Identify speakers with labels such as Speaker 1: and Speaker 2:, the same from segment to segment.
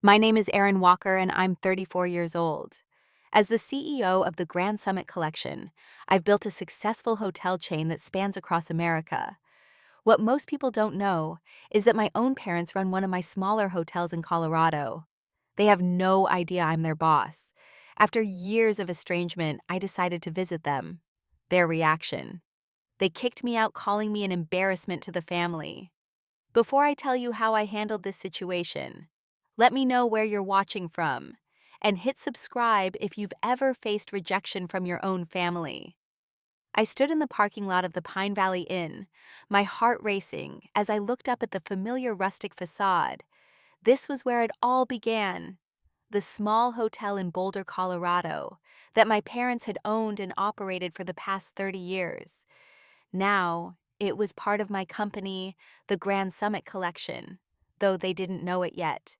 Speaker 1: My name is Erin Walker, and I'm 34 years old. As the CEO of the Grand Summit Collection, I've built a successful hotel chain that spans across America. What most people don't know is that my own parents run one of my smaller hotels in Colorado. They have no idea I'm their boss. After years of estrangement, I decided to visit them. Their reaction: they kicked me out, calling me an embarrassment to the family. Before I tell you how I handled this situation, let me know where you're watching from, and hit subscribe if you've ever faced rejection from your own family. I stood in the parking lot of the Pine Valley Inn, my heart racing as I looked up at the familiar rustic facade. This was where it all began. The small hotel in Boulder, Colorado, that my parents had owned and operated for the past 30 years. Now, it was part of my company, the Grand Summit Collection, though they didn't know it yet.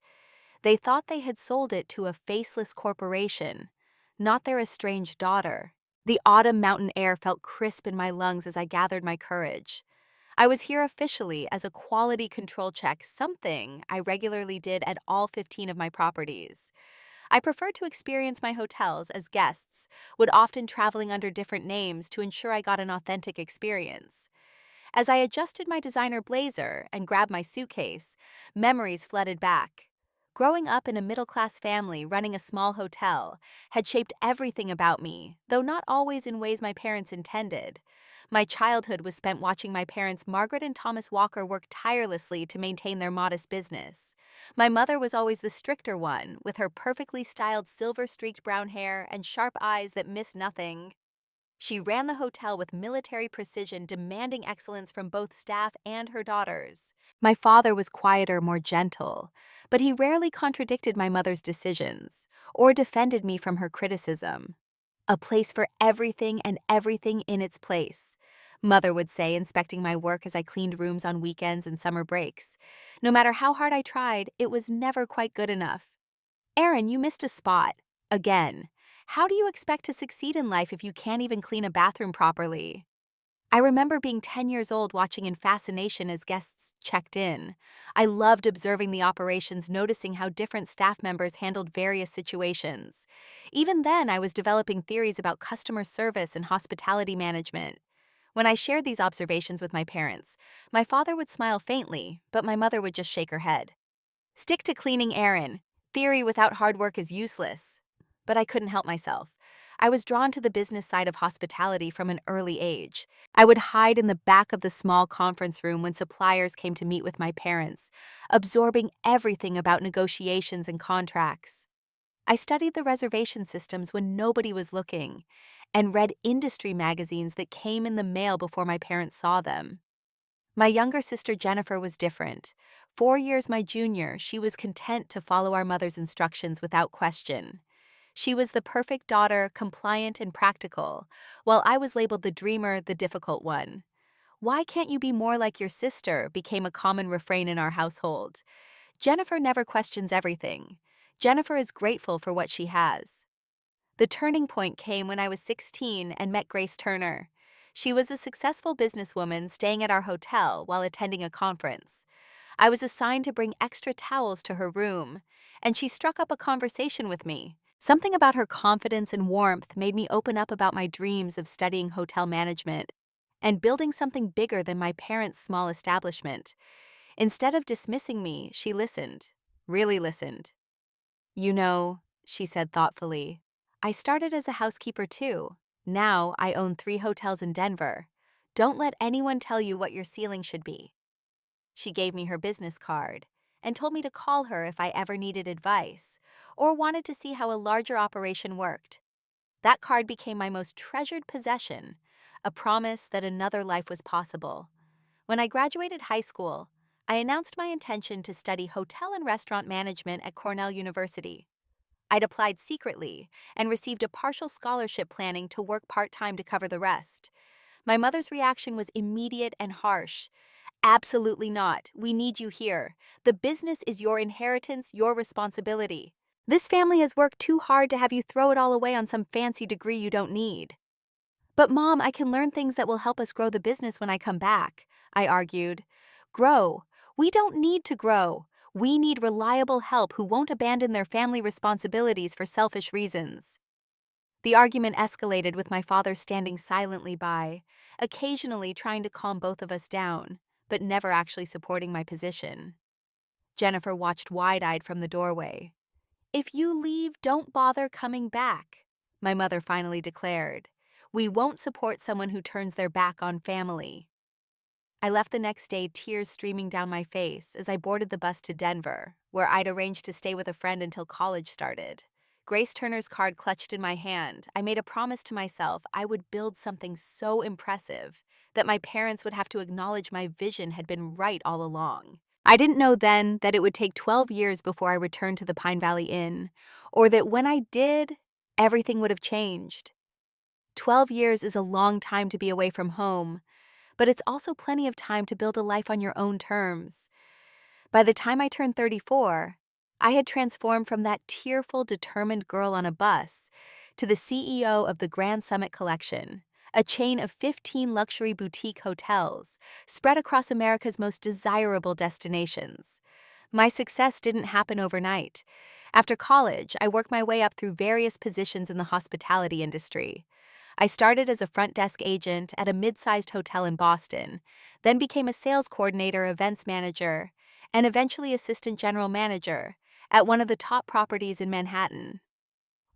Speaker 1: They thought they had sold it to a faceless corporation, not their estranged daughter. The autumn mountain air felt crisp in my lungs as I gathered my courage. I was here officially as a quality control check, something I regularly did at all 15 of my properties. I preferred to experience my hotels as guests, would often traveling under different names to ensure I got an authentic experience. As I adjusted my designer blazer and grabbed my suitcase, memories flooded back. Growing up in a middle-class family running a small hotel had shaped everything about me, though not always in ways my parents intended. My childhood was spent watching my parents Margaret and Thomas Walker work tirelessly to maintain their modest business. My mother was always the stricter one, with her perfectly styled silver-streaked brown hair and sharp eyes that missed nothing. She ran the hotel with military precision, demanding excellence from both staff and her daughters. My father was quieter, more gentle, but he rarely contradicted my mother's decisions or defended me from her criticism. A place for everything and everything in its place, Mother would say, inspecting my work as I cleaned rooms on weekends and summer breaks. No matter how hard I tried, it was never quite good enough. Erin, you missed a spot. Again. How do you expect to succeed in life if you can't even clean a bathroom properly? I remember being 10 years old watching in fascination as guests checked in. I loved observing the operations, noticing how different staff members handled various situations. Even then, I was developing theories about customer service and hospitality management. When I shared these observations with my parents, my father would smile faintly, but my mother would just shake her head. Stick to cleaning, Erin. Theory without hard work is useless. But I couldn't help myself. I was drawn to the business side of hospitality from an early age. I would hide in the back of the small conference room when suppliers came to meet with my parents, absorbing everything about negotiations and contracts. I studied the reservation systems when nobody was looking, and read industry magazines that came in the mail before my parents saw them. My younger sister Jennifer was different. 4 years my junior, she was content to follow our mother's instructions without question. She was the perfect daughter, compliant and practical, while I was labeled the dreamer, the difficult one. "Why can't you be more like your sister?" became a common refrain in our household. Jennifer never questions everything. Jennifer is grateful for what she has. The turning point came when I was 16 and met Grace Turner. She was a successful businesswoman staying at our hotel while attending a conference. I was assigned to bring extra towels to her room, and she struck up a conversation with me. Something about her confidence and warmth made me open up about my dreams of studying hotel management and building something bigger than my parents' small establishment. Instead of dismissing me, she listened, really listened. "You know," she said thoughtfully, "I started as a housekeeper too. Now I own 3 hotels in Denver. Don't let anyone tell you what your ceiling should be." She gave me her business card and told me to call her if I ever needed advice or wanted to see how a larger operation worked. That card became my most treasured possession, a promise that another life was possible. When I graduated high school, I announced my intention to study hotel and restaurant management at Cornell University. I'd applied secretly and received a partial scholarship, planning to work part-time to cover the rest. My mother's reaction was immediate and harsh. "Absolutely not. We need you here. The business is your inheritance, your responsibility. This family has worked too hard to have you throw it all away on some fancy degree you don't need." "But Mom, I can learn things that will help us grow the business when I come back," I argued. "Grow? We don't need to grow. We need reliable help who won't abandon their family responsibilities for selfish reasons. The argument escalated with my father standing silently by, occasionally trying to calm both of us down, but never actually supporting my position. Jennifer watched wide-eyed from the doorway. "If you leave, don't bother coming back," my mother finally declared. "We won't support someone who turns their back on family." I left the next day, tears streaming down my face as I boarded the bus to Denver, where I'd arranged to stay with a friend until college started. Grace Turner's card clutched in my hand, I made a promise to myself I would build something so impressive that my parents would have to acknowledge my vision had been right all along. I didn't know then that it would take 12 years before I returned to the Pine Valley Inn, or that when I did, everything would have changed. 12 years is a long time to be away from home, but it's also plenty of time to build a life on your own terms. By the time I turned 34, I had transformed from that tearful, determined girl on a bus to the CEO of the Grand Summit Collection, a chain of 15 luxury boutique hotels spread across America's most desirable destinations. My success didn't happen overnight. After college, I worked my way up through various positions in the hospitality industry. I started as a front desk agent at a mid-sized hotel in Boston, then became a sales coordinator, events manager, and eventually assistant general manager at one of the top properties in Manhattan.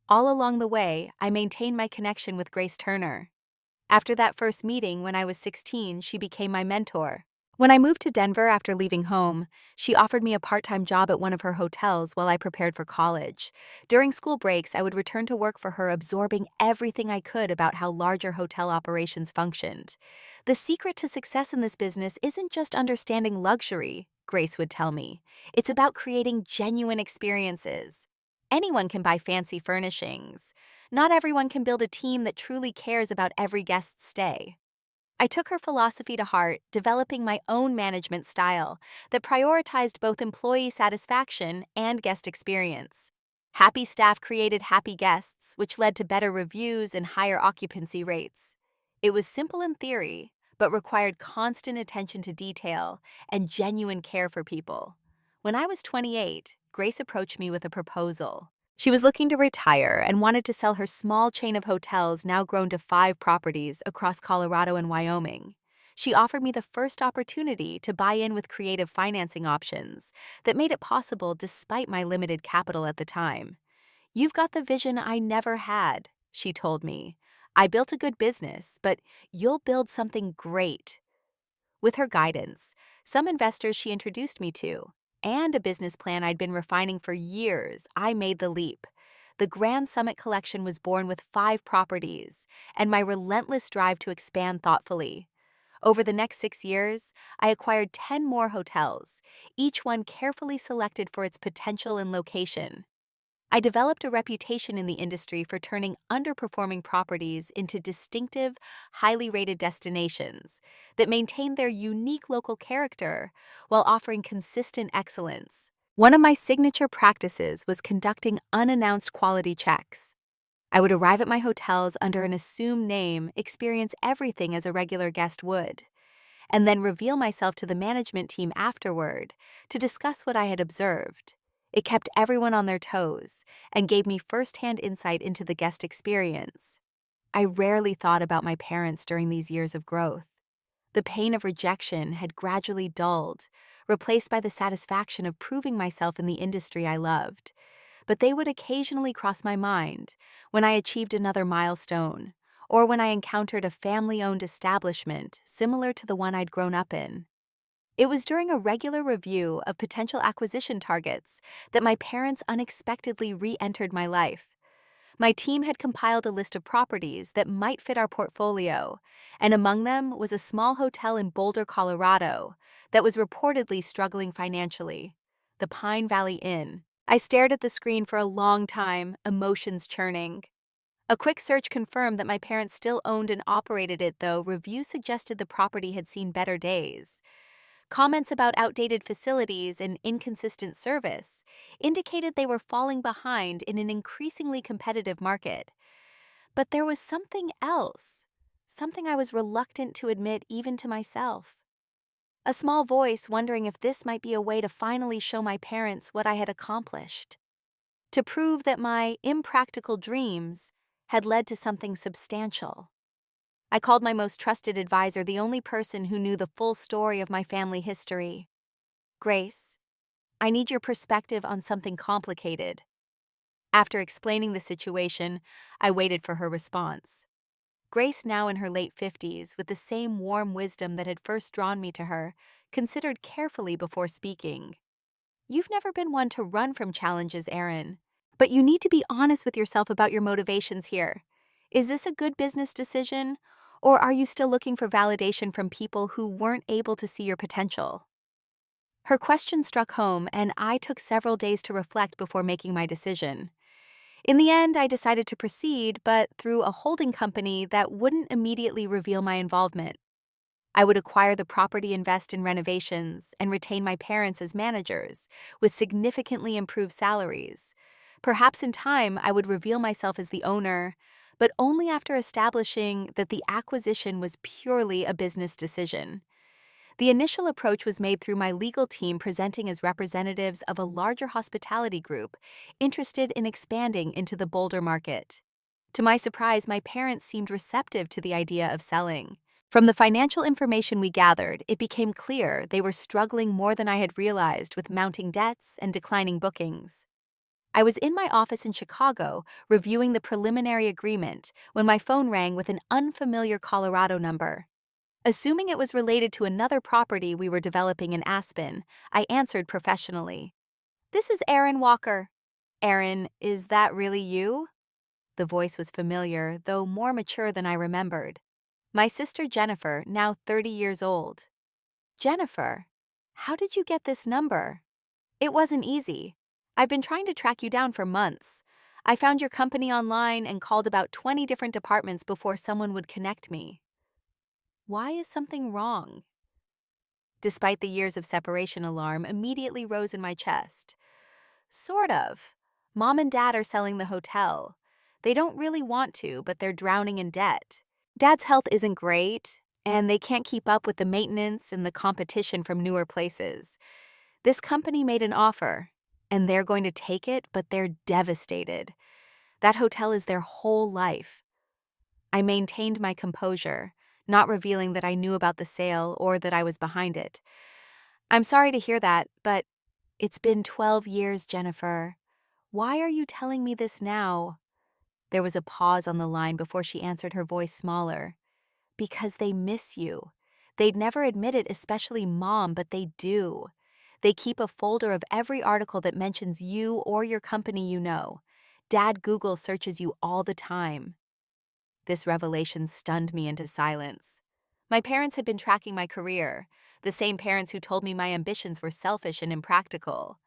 Speaker 1: All along the way, I maintained my connection with Grace Turner. After that first meeting when I was 16, she became my mentor. When I moved to Denver after leaving home, she offered me a part-time job at one of her hotels while I prepared for college. During school breaks, I would return to work for her, absorbing everything I could about how larger hotel operations functioned. "The secret to success in this business isn't just understanding luxury," Grace would tell me. "It's about creating genuine experiences. Anyone can buy fancy furnishings. Not everyone can build a team that truly cares about every guest's stay." I took her philosophy to heart, developing my own management style that prioritized both employee satisfaction and guest experience. Happy staff created happy guests, which led to better reviews and higher occupancy rates. It was simple in theory, but required constant attention to detail and genuine care for people. When I was 28, Grace approached me with a proposal. She was looking to retire and wanted to sell her small chain of hotels, now grown to 5 properties across Colorado and Wyoming. She offered me the first opportunity to buy in with creative financing options that made it possible despite my limited capital at the time. "You've got the vision I never had," she told me. "I built a good business, but you'll build something great." With her guidance, some investors she introduced me to, and a business plan I'd been refining for years, I made the leap. The Grand Summit Collection was born with 5 properties, and my relentless drive to expand thoughtfully. Over the next 6 years, I acquired 10 more hotels, each one carefully selected for its potential and location. I developed a reputation in the industry for turning underperforming properties into distinctive, highly rated destinations that maintained their unique local character while offering consistent excellence. One of my signature practices was conducting unannounced quality checks. I would arrive at my hotels under an assumed name, experience everything as a regular guest would, and then reveal myself to the management team afterward to discuss what I had observed. It kept everyone on their toes and gave me firsthand insight into the guest experience. I rarely thought about my parents during these years of growth. The pain of rejection had gradually dulled, replaced by the satisfaction of proving myself in the industry I loved. But they would occasionally cross my mind when I achieved another milestone, or when I encountered a family-owned establishment similar to the one I'd grown up in. It was during a regular review of potential acquisition targets that my parents unexpectedly re-entered my life. My team had compiled a list of properties that might fit our portfolio, and among them was a small hotel in Boulder, Colorado, that was reportedly struggling financially, the Pine Valley Inn. I stared at the screen for a long time, emotions churning. A quick search confirmed that my parents still owned and operated it, though reviews suggested the property had seen better days. Comments about outdated facilities and inconsistent service indicated they were falling behind in an increasingly competitive market. But there was something else, something I was reluctant to admit even to myself. a small voice wondering if this might be a way to finally show my parents what I had accomplished, to prove that my impractical dreams had led to something substantial. I called my most trusted advisor, the only person who knew the full story of my family history. Grace, I need your perspective on something complicated. After explaining the situation, I waited for her response. Grace, now in her late 50s, with the same warm wisdom that had first drawn me to her, considered carefully before speaking. You've never been one to run from challenges, Erin. But you need to be honest with yourself about your motivations here. Is this a good business decision? Or are you still looking for validation from people who weren't able to see your potential? Her question struck home, and I took several days to reflect before making my decision. In the end, I decided to proceed, but through a holding company that wouldn't immediately reveal my involvement. I would acquire the property, invest in renovations, and retain my parents as managers, with significantly improved salaries. Perhaps in time, I would reveal myself as the owner, but only after establishing that the acquisition was purely a business decision. The initial approach was made through my legal team, presenting as representatives of a larger hospitality group interested in expanding into the Boulder market. To my surprise, my parents seemed receptive to the idea of selling. From the financial information we gathered, it became clear they were struggling more than I had realized with mounting debts and declining bookings. I was in my office in Chicago reviewing the preliminary agreement when my phone rang with an unfamiliar Colorado number. Assuming it was related to another property we were developing in Aspen, I answered professionally. "This is Erin Walker." "Erin, is that really you?" The voice was familiar, though more mature than I remembered. My sister Jennifer, now 30 years old. "Jennifer, how did you get this number?" "It wasn't easy. I've been trying to track you down for months. I found your company online and called about 20 different departments before someone would connect me." Why is something wrong? Despite the years of separation, alarm immediately rose in my chest. Sort of. Mom and Dad are selling the hotel. They don't really want to, but they're drowning in debt. Dad's health isn't great, and they can't keep up with the maintenance and the competition from newer places. This company made an offer, and they're going to take it, but they're devastated. That hotel is their whole life. I maintained my composure, not revealing that I knew about the sale or that I was behind it. "I'm sorry to hear that, but it's been 12 years, Jennifer. Why are you telling me this now?" There was a pause on the line before she answered, her voice smaller. "Because they miss you. They'd never admit it, especially Mom, but they do. They keep a folder of every article that mentions you or your company you know. Dad Google searches you all the time." This revelation stunned me into silence. My parents had been tracking my career, the same parents who told me my ambitions were selfish and impractical.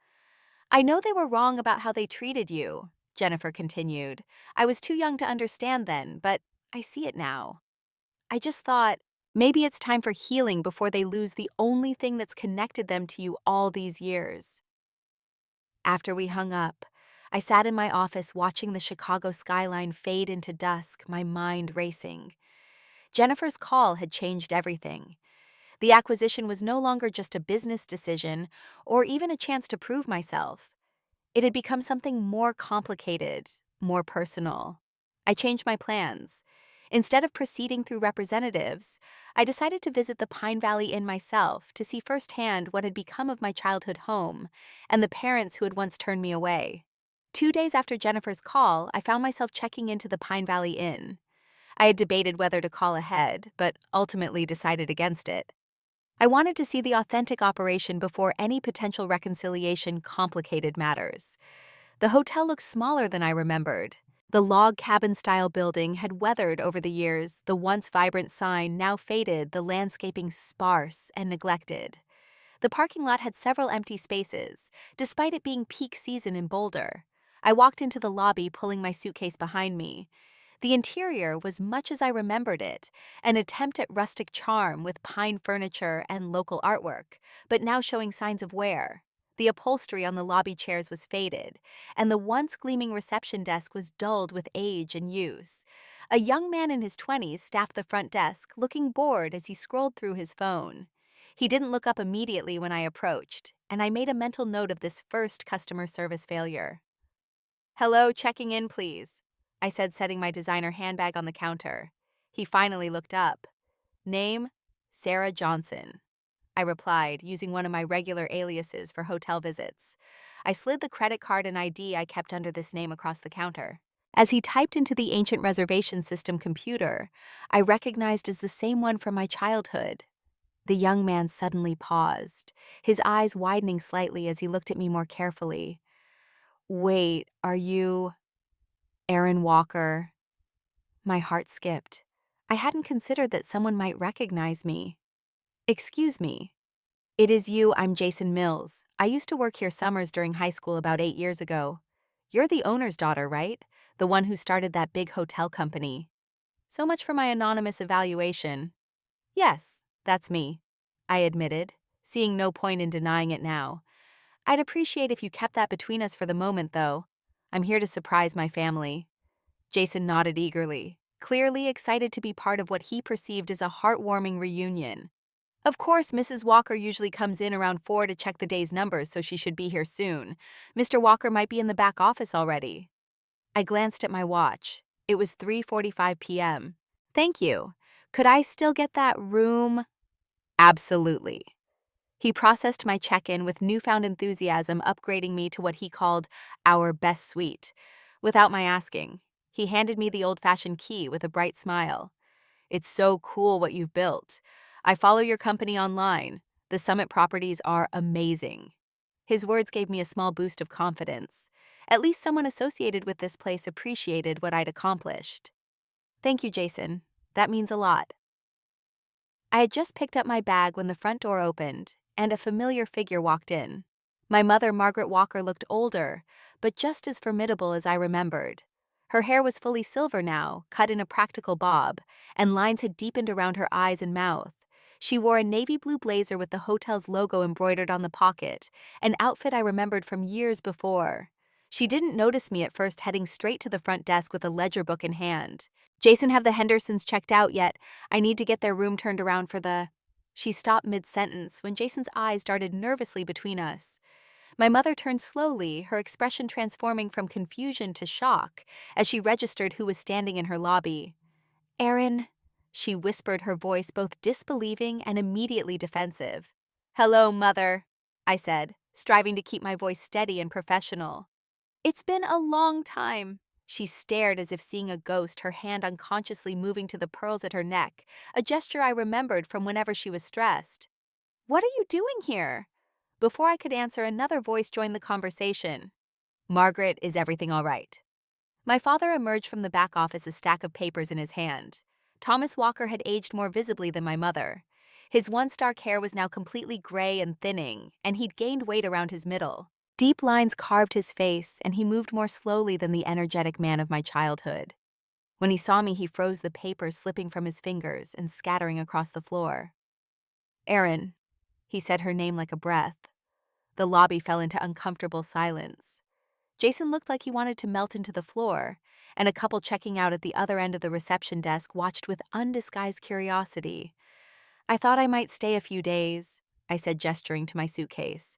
Speaker 1: "I know they were wrong about how they treated you," Jennifer continued. "I was too young to understand then, but I see it now. I just thought, maybe it's time for healing before they lose the only thing that's connected them to you all these years." After we hung up, I sat in my office watching the Chicago skyline fade into dusk, my mind racing. Jennifer's call had changed everything. The acquisition was no longer just a business decision or even a chance to prove myself. It had become something more complicated, more personal. I changed my plans. Instead of proceeding through representatives, I decided to visit the Pine Valley Inn myself to see firsthand what had become of my childhood home and the parents who had once turned me away. 2 days after Jennifer's call, I found myself checking into the Pine Valley Inn. I had debated whether to call ahead, but ultimately decided against it. I wanted to see the authentic operation before any potential reconciliation complicated matters. The hotel looked smaller than I remembered. The log cabin-style building had weathered over the years, the once vibrant sign now faded, the landscaping sparse and neglected. The parking lot had several empty spaces, despite it being peak season in Boulder. I walked into the lobby, pulling my suitcase behind me. The interior was much as I remembered it, an attempt at rustic charm with pine furniture and local artwork, but now showing signs of wear. The upholstery on the lobby chairs was faded, and the once gleaming reception desk was dulled with age and use. A young man in his 20s staffed the front desk, looking bored as he scrolled through his phone. He didn't look up immediately when I approached, and I made a mental note of this first customer service failure. "Hello, checking in, please," I said, setting my designer handbag on the counter. He finally looked up. "Name? Sarah Johnson," I replied, using one of my regular aliases for hotel visits. I slid the credit card and ID I kept under this name across the counter. As he typed into the ancient reservation system computer, I recognized as the same one from my childhood. The young man suddenly paused, his eyes widening slightly as he looked at me more carefully. "Wait, are you Erin Walker?" My heart skipped. I hadn't considered that someone might recognize me. "Excuse me." "It is you, I'm Jason Mills. I used to work here summers during high school about 8 years ago. You're the owner's daughter, right? The one who started that big hotel company." So much for my anonymous evaluation. "Yes, that's me," I admitted, seeing no point in denying it now. "I'd appreciate if you kept that between us for the moment, though. I'm here to surprise my family." Jason nodded eagerly, clearly excited to be part of what he perceived as a heartwarming reunion. "Of course, Mrs. Walker usually comes in around 4 to check the day's numbers, so she should be here soon. Mr. Walker might be in the back office already." I glanced at my watch. It was 3:45 p.m. "Thank you. Could I still get that room?" "Absolutely." He processed my check-in with newfound enthusiasm, upgrading me to what he called our best suite. Without my asking, he handed me the old-fashioned key with a bright smile. "It's so cool what you've built. I follow your company online. The Summit properties are amazing." His words gave me a small boost of confidence. At least someone associated with this place appreciated what I'd accomplished. "Thank you, Jason. That means a lot." I had just picked up my bag when the front door opened, and a familiar figure walked in. My mother, Margaret Walker, looked older, but just as formidable as I remembered. Her hair was fully silver now, cut in a practical bob, and lines had deepened around her eyes and mouth. She wore a navy blue blazer with the hotel's logo embroidered on the pocket, an outfit I remembered from years before. She didn't notice me at first, heading straight to the front desk with a ledger book in hand. "Jason, have the Hendersons checked out yet? I need to get their room turned around for the—" She stopped mid-sentence when Jason's eyes darted nervously between us. My mother turned slowly, her expression transforming from confusion to shock as she registered who was standing in her lobby. "Erin," she whispered, her voice both disbelieving and immediately defensive. "Hello, Mother," I said, striving to keep my voice steady and professional. "It's been a long time." She stared as if seeing a ghost, her hand unconsciously moving to the pearls at her neck, a gesture I remembered from whenever she was stressed. "What are you doing here?" Before I could answer, another voice joined the conversation. "Margaret, is everything all right?" My father emerged from the back office, a stack of papers in his hand. Thomas Walker had aged more visibly than my mother. His once dark hair was now completely gray and thinning, and he'd gained weight around his middle. Deep lines carved his face, and he moved more slowly than the energetic man of my childhood. When he saw me, he froze, the papers slipping from his fingers and scattering across the floor. "Erin," he said her name like a breath. The lobby fell into uncomfortable silence. Jason looked like he wanted to melt into the floor, and a couple checking out at the other end of the reception desk watched with undisguised curiosity. "I thought I might stay a few days," I said, gesturing to my suitcase.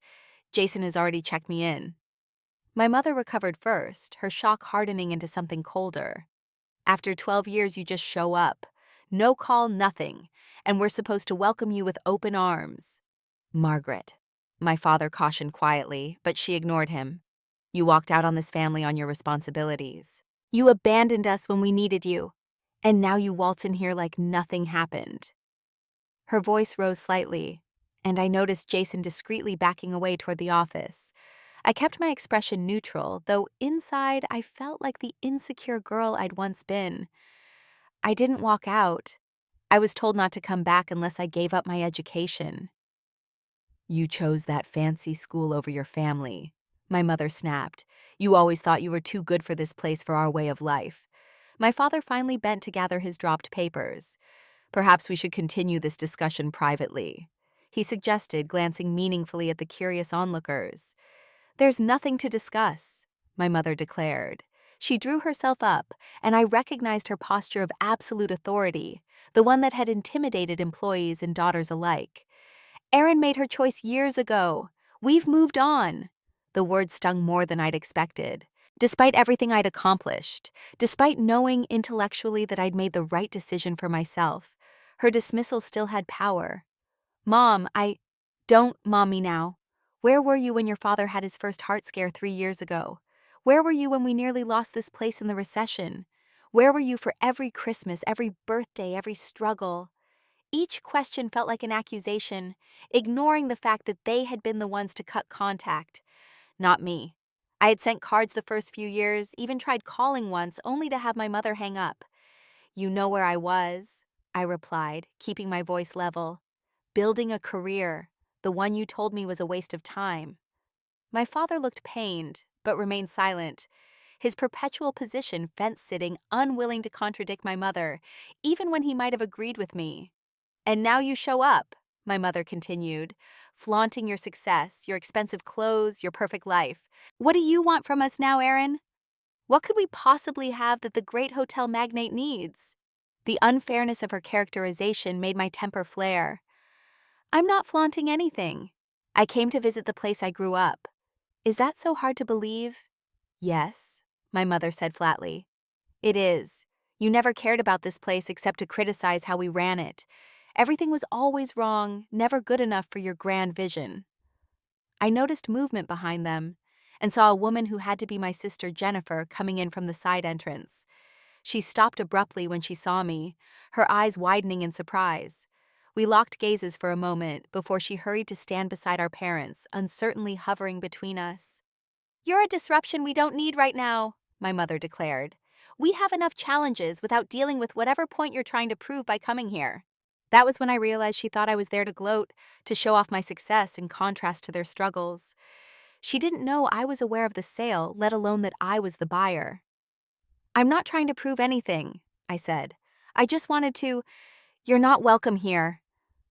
Speaker 1: "Jason has already checked me in." My mother recovered first, her shock hardening into something colder. "After 12 years, you just show up. No call, nothing. And we're supposed to welcome you with open arms." "Margaret," my father cautioned quietly, but she ignored him. "You walked out on this family on your responsibilities. You abandoned us when we needed you. And now you waltz in here like nothing happened." Her voice rose slightly, and I noticed Jason discreetly backing away toward the office. I kept my expression neutral, though inside I felt like the insecure girl I'd once been. "I didn't walk out. I was told not to come back unless I gave up my education." "You chose that fancy school over your family," my mother snapped. "You always thought you were too good for this place, for our way of life." My father finally bent to gather his dropped papers. "Perhaps we should continue this discussion privately," he suggested, glancing meaningfully at the curious onlookers. "There's nothing to discuss," my mother declared. She drew herself up, and I recognized her posture of absolute authority, the one that had intimidated employees and daughters alike. Erin made her choice years ago. We've moved on. The words stung more than I'd expected. Despite everything I'd accomplished, despite knowing intellectually that I'd made the right decision for myself, her dismissal still had power. Mom, Don't mom me now. Where were you when your father had his first heart scare 3 years ago? Where were you when we nearly lost this place in the recession? Where were you for every Christmas, every birthday, every struggle? Each question felt like an accusation, ignoring the fact that they had been the ones to cut contact, not me. I had sent cards the first few years, even tried calling once, only to have my mother hang up. You know where I was, I replied, keeping my voice level. Building a career, the one you told me was a waste of time. My father looked pained, but remained silent. His perpetual position fence-sitting, unwilling to contradict my mother, even when he might have agreed with me. And now you show up, my mother continued, flaunting your success, your expensive clothes, your perfect life. What do you want from us now, Erin? What could we possibly have that the great hotel magnate needs? The unfairness of her characterization made my temper flare. I'm not flaunting anything. I came to visit the place I grew up. Is that so hard to believe? Yes, my mother said flatly. It is. You never cared about this place except to criticize how we ran it. Everything was always wrong, never good enough for your grand vision. I noticed movement behind them and saw a woman who had to be my sister Jennifer coming in from the side entrance. She stopped abruptly when she saw me, her eyes widening in surprise. We locked gazes for a moment before she hurried to stand beside our parents, uncertainly hovering between us. You're a disruption we don't need right now, my mother declared. We have enough challenges without dealing with whatever point you're trying to prove by coming here. That was when I realized she thought I was there to gloat, to show off my success in contrast to their struggles. She didn't know I was aware of the sale, let alone that I was the buyer. I'm not trying to prove anything, I said. I just wanted to. You're not welcome here.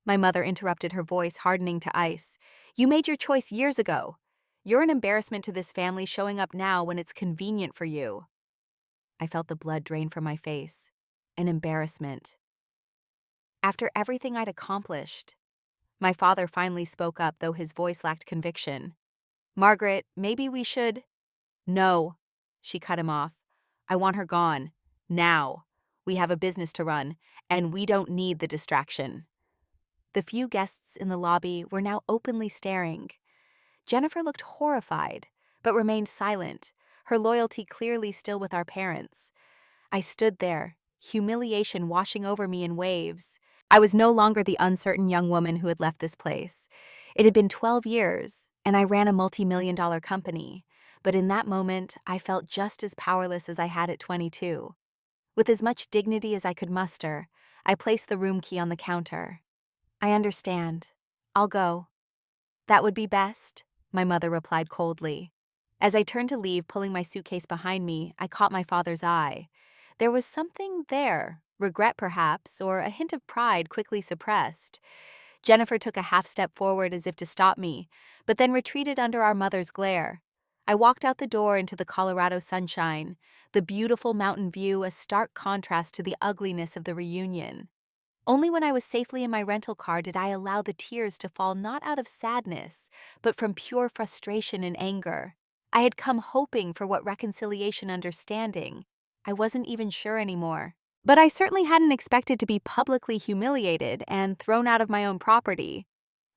Speaker 1: My mother interrupted, her voice hardening to ice. You made your choice years ago. You're an embarrassment to this family showing up now when it's convenient for you. I felt the blood drain from my face. An embarrassment. After everything I'd accomplished, my father finally spoke up, though his voice lacked conviction. Margaret, maybe we should. No, she cut him off. I want her gone. Now. We have a business to run, and we don't need the distraction. The few guests in the lobby were now openly staring. Jennifer looked horrified, but remained silent, her loyalty clearly still with our parents. I stood there, humiliation washing over me in waves. I was no longer the uncertain young woman who had left this place. It had been 12 years, and I ran a multi-million-dollar company. But in that moment, I felt just as powerless as I had at 22. With as much dignity as I could muster, I placed the room key on the counter. I understand. I'll go. That would be best, my mother replied coldly. As I turned to leave, pulling my suitcase behind me, I caught my father's eye. There was something there, regret perhaps, or a hint of pride quickly suppressed. Jennifer took a half step forward as if to stop me, but then retreated under our mother's glare. I walked out the door into the Colorado sunshine, the beautiful mountain view a stark contrast to the ugliness of the reunion. Only when I was safely in my rental car did I allow the tears to fall, not out of sadness, but from pure frustration and anger. I had come hoping for what reconciliation, understanding. I wasn't even sure anymore. But I certainly hadn't expected to be publicly humiliated and thrown out of my own property,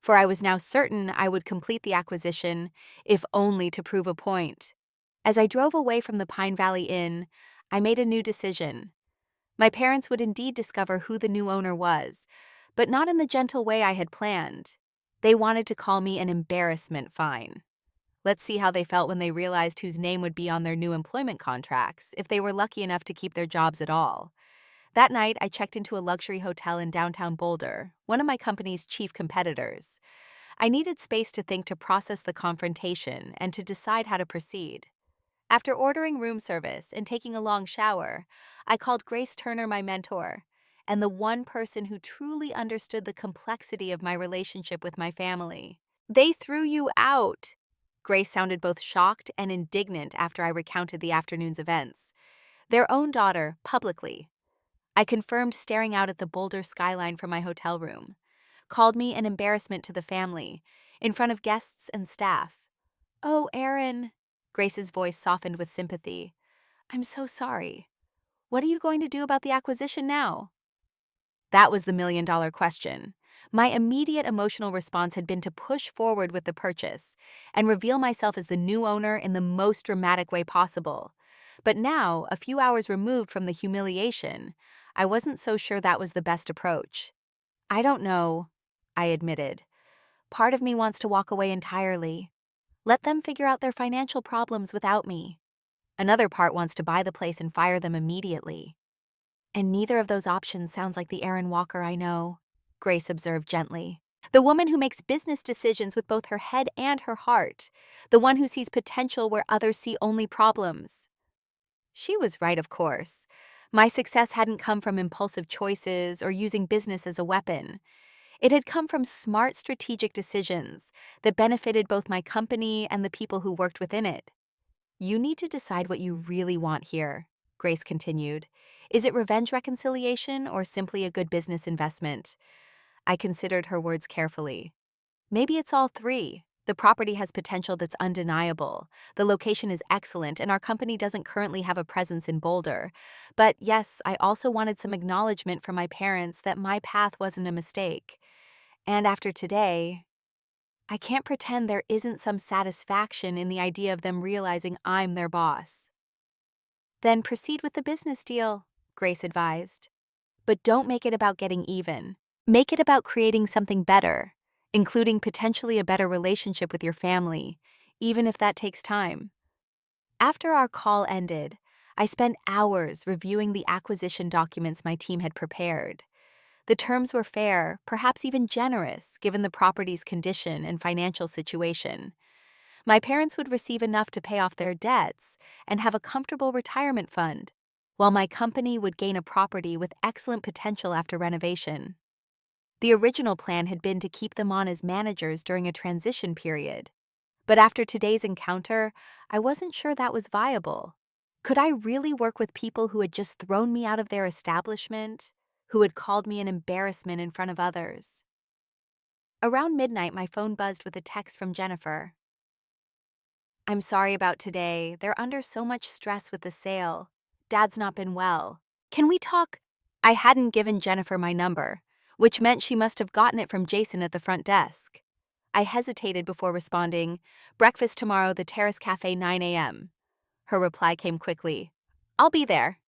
Speaker 1: for I was now certain I would complete the acquisition, if only to prove a point. As I drove away from the Pine Valley Inn, I made a new decision. My parents would indeed discover who the new owner was, but not in the gentle way I had planned. They wanted to call me an embarrassment fine. Let's see how they felt when they realized whose name would be on their new employment contracts, if they were lucky enough to keep their jobs at all. That night, I checked into a luxury hotel in downtown Boulder, one of my company's chief competitors. I needed space to think, to process the confrontation, and to decide how to proceed. After ordering room service and taking a long shower, I called Grace Turner, my mentor, and the one person who truly understood the complexity of my relationship with my family. They threw you out. Grace sounded both shocked and indignant after I recounted the afternoon's events. Their own daughter, publicly. I confirmed, staring out at the Boulder skyline from my hotel room. called me an embarrassment to the family, in front of guests and staff. "Oh, Erin," Grace's voice softened with sympathy. "I'm so sorry. What are you going to do about the acquisition now?" That was the million-dollar question. My immediate emotional response had been to push forward with the purchase and reveal myself as the new owner in the most dramatic way possible. But now, a few hours removed from the humiliation, I wasn't so sure that was the best approach. "I don't know," I admitted. "Part of me wants to walk away entirely. Let them figure out their financial problems without me. Another part wants to buy the place and fire them immediately." "And neither of those options sounds like the Erin Walker I know," Grace observed gently. "The woman who makes business decisions with both her head and her heart. The one who sees potential where others see only problems." She was right, of course. My success hadn't come from impulsive choices or using business as a weapon. It had come from smart strategic decisions that benefited both my company and the people who worked within it. "You need to decide what you really want here," Grace continued. "Is it revenge reconciliation or simply a good business investment?" I considered her words carefully. "Maybe it's all three. The property has potential that's undeniable. The location is excellent, and our company doesn't currently have a presence in Boulder. But yes, I also wanted some acknowledgement from my parents that my path wasn't a mistake. And after today, I can't pretend there isn't some satisfaction in the idea of them realizing I'm their boss." "Then proceed with the business deal," Grace advised. "But don't make it about getting even. Make it about creating something better, including potentially a better relationship with your family, even if that takes time." After our call ended, I spent hours reviewing the acquisition documents my team had prepared. The terms were fair, perhaps even generous, given the property's condition and financial situation. My parents would receive enough to pay off their debts and have a comfortable retirement fund, while my company would gain a property with excellent potential after renovation. The original plan had been to keep them on as managers during a transition period. But after today's encounter, I wasn't sure that was viable. Could I really work with people who had just thrown me out of their establishment, who had called me an embarrassment in front of others? Around midnight, my phone buzzed with a text from Jennifer. "I'm sorry about today. They're under so much stress with the sale. Dad's not been well. Can we talk?" I hadn't given Jennifer my number, which meant she must have gotten it from Jason at the front desk. I hesitated before responding, "Breakfast tomorrow, the Terrace Cafe, 9 a.m. Her reply came quickly. "I'll be there."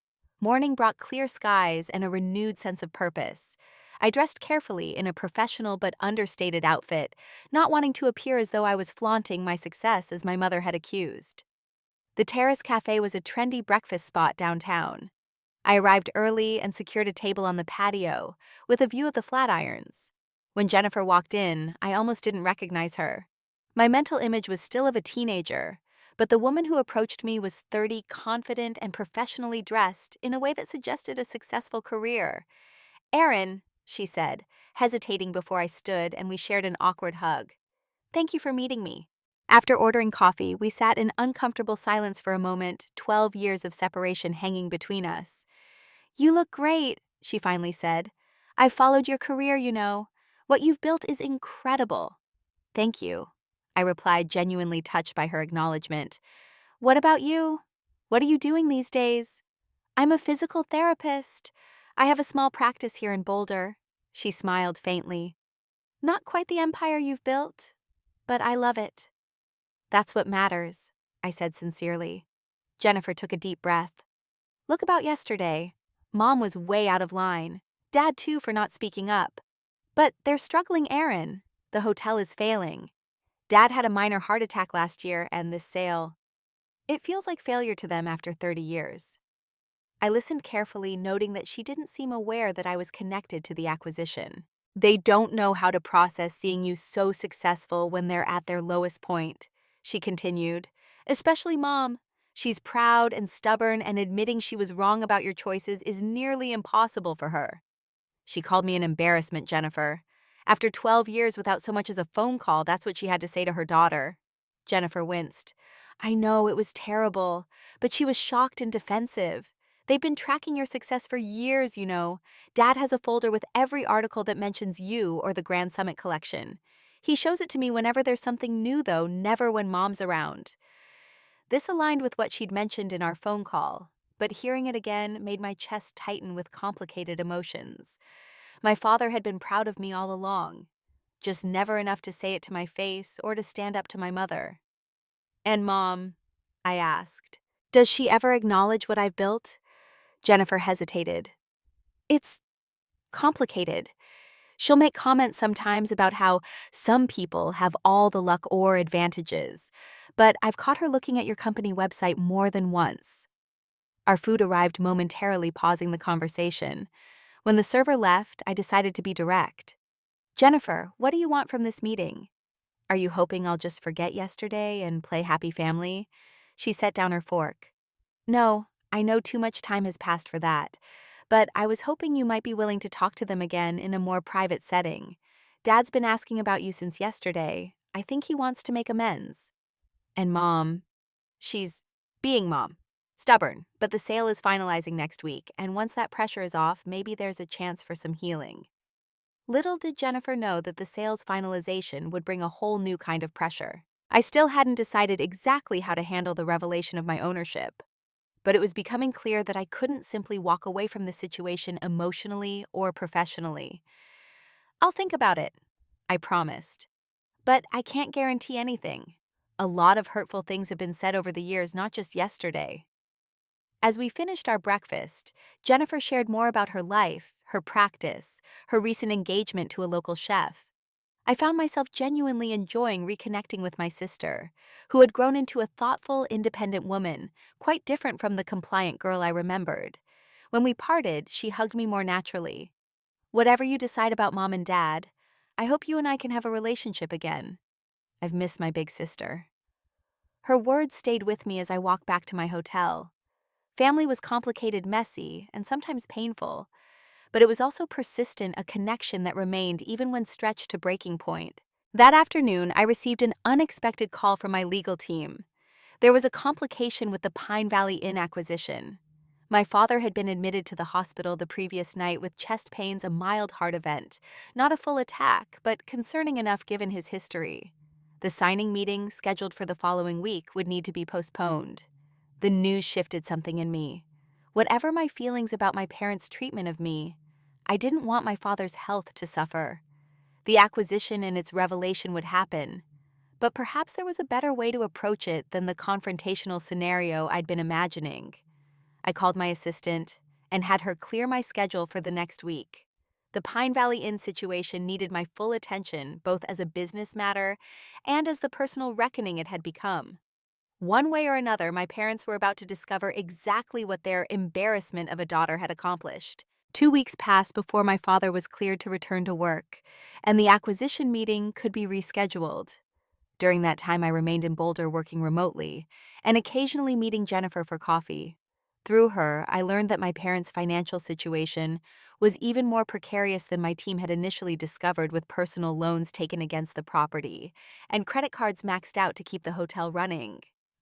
Speaker 1: Morning brought clear skies and a renewed sense of purpose. I dressed carefully in a professional but understated outfit, not wanting to appear as though I was flaunting my success as my mother had accused. The Terrace Cafe was a trendy breakfast spot downtown. I arrived early and secured a table on the patio, with a view of the Flatirons. When Jennifer walked in, I almost didn't recognize her. My mental image was still of a teenager, but the woman who approached me was 30, confident and professionally dressed in a way that suggested a successful career. "Erin," she said, hesitating before I stood, and we shared an awkward hug. "Thank you for meeting me." After ordering coffee, we sat in uncomfortable silence for a moment, 12 years of separation hanging between us. "You look great," she finally said. "I've followed your career, you know. What you've built is incredible." "Thank you," I replied, genuinely touched by her acknowledgement. "What about you? What are you doing these days?" "I'm a physical therapist. I have a small practice here in Boulder." She smiled faintly. "Not quite the empire you've built, but I love it." "That's what matters," I said sincerely. Jennifer took a deep breath. "Look about yesterday. Mom was way out of line. Dad too for not speaking up. But they're struggling, Erin. The hotel is failing. Dad had a minor heart attack last year, and this sale. It feels like failure to them after 30 years." I listened carefully, noting that she didn't seem aware that I was connected to the acquisition. "They don't know how to process seeing you so successful when they're at their lowest point," she continued. "Especially Mom. She's proud and stubborn, and admitting she was wrong about your choices is nearly impossible for her." She called me an embarrassment, Jennifer. After 12 years without so much as a phone call, that's what she had to say to her daughter. Jennifer winced. "I know, it was terrible, but she was shocked and defensive. They've been tracking your success for years, you know. Dad has a folder with every article that mentions you or the Grand Summit collection. He shows it to me whenever there's something new, though, never when Mom's around. This aligned with what she'd mentioned in our phone call, but hearing it again made my chest tighten with complicated emotions. My father had been proud of me all along, just never enough to say it to my face or to stand up to my mother. And Mom, I asked, does she ever acknowledge what I've built? Jennifer hesitated. It's complicated. She'll make comments sometimes about how some people have all the luck or advantages, but I've caught her looking at your company website more than once. Our food arrived momentarily, pausing the conversation. When the server left, I decided to be direct. Jennifer, what do you want from this meeting? Are you hoping I'll just forget yesterday and play happy family? She set down her fork. No, I know too much time has passed for that, but I was hoping you might be willing to talk to them again in a more private setting. Dad's been asking about you since yesterday. I think he wants to make amends. And Mom, she's being Mom. Stubborn, but the sale is finalizing next week, and once that pressure is off, maybe there's a chance for some healing. Little did Jennifer know that the sale's finalization would bring a whole new kind of pressure. I still hadn't decided exactly how to handle the revelation of my ownership, but it was becoming clear that I couldn't simply walk away from the situation emotionally or professionally. I'll think about it, I promised. But I can't guarantee anything. A lot of hurtful things have been said over the years, not just yesterday. As we finished our breakfast, Jennifer shared more about her life, her practice, her recent engagement to a local chef. I found myself genuinely enjoying reconnecting with my sister, who had grown into a thoughtful, independent woman, quite different from the compliant girl I remembered. When we parted, she hugged me more naturally. Whatever you decide about Mom and Dad, I hope you and I can have a relationship again. I've missed my big sister. Her words stayed with me as I walked back to my hotel. Family was complicated, messy, and sometimes painful, but it was also persistent, a connection that remained even when stretched to breaking point. That afternoon, I received an unexpected call from my legal team. There was a complication with the Pine Valley Inn acquisition. My father had been admitted to the hospital the previous night with chest pains, a mild heart event. Not a full attack, but concerning enough given his history. The signing meeting, scheduled for the following week, would need to be postponed. The news shifted something in me. Whatever my feelings about my parents' treatment of me, I didn't want my father's health to suffer. The acquisition and its revelation would happen, but perhaps there was a better way to approach it than the confrontational scenario I'd been imagining. I called my assistant and had her clear my schedule for the next week. The Pine Valley Inn situation needed my full attention, both as a business matter and as the personal reckoning it had become. One way or another, my parents were about to discover exactly what their embarrassment of a daughter had accomplished. 2 weeks passed before my father was cleared to return to work, and the acquisition meeting could be rescheduled. During that time, I remained in Boulder working remotely and occasionally meeting Jennifer for coffee. Through her, I learned that my parents' financial situation was even more precarious than my team had initially discovered, with personal loans taken against the property and credit cards maxed out to keep the hotel running.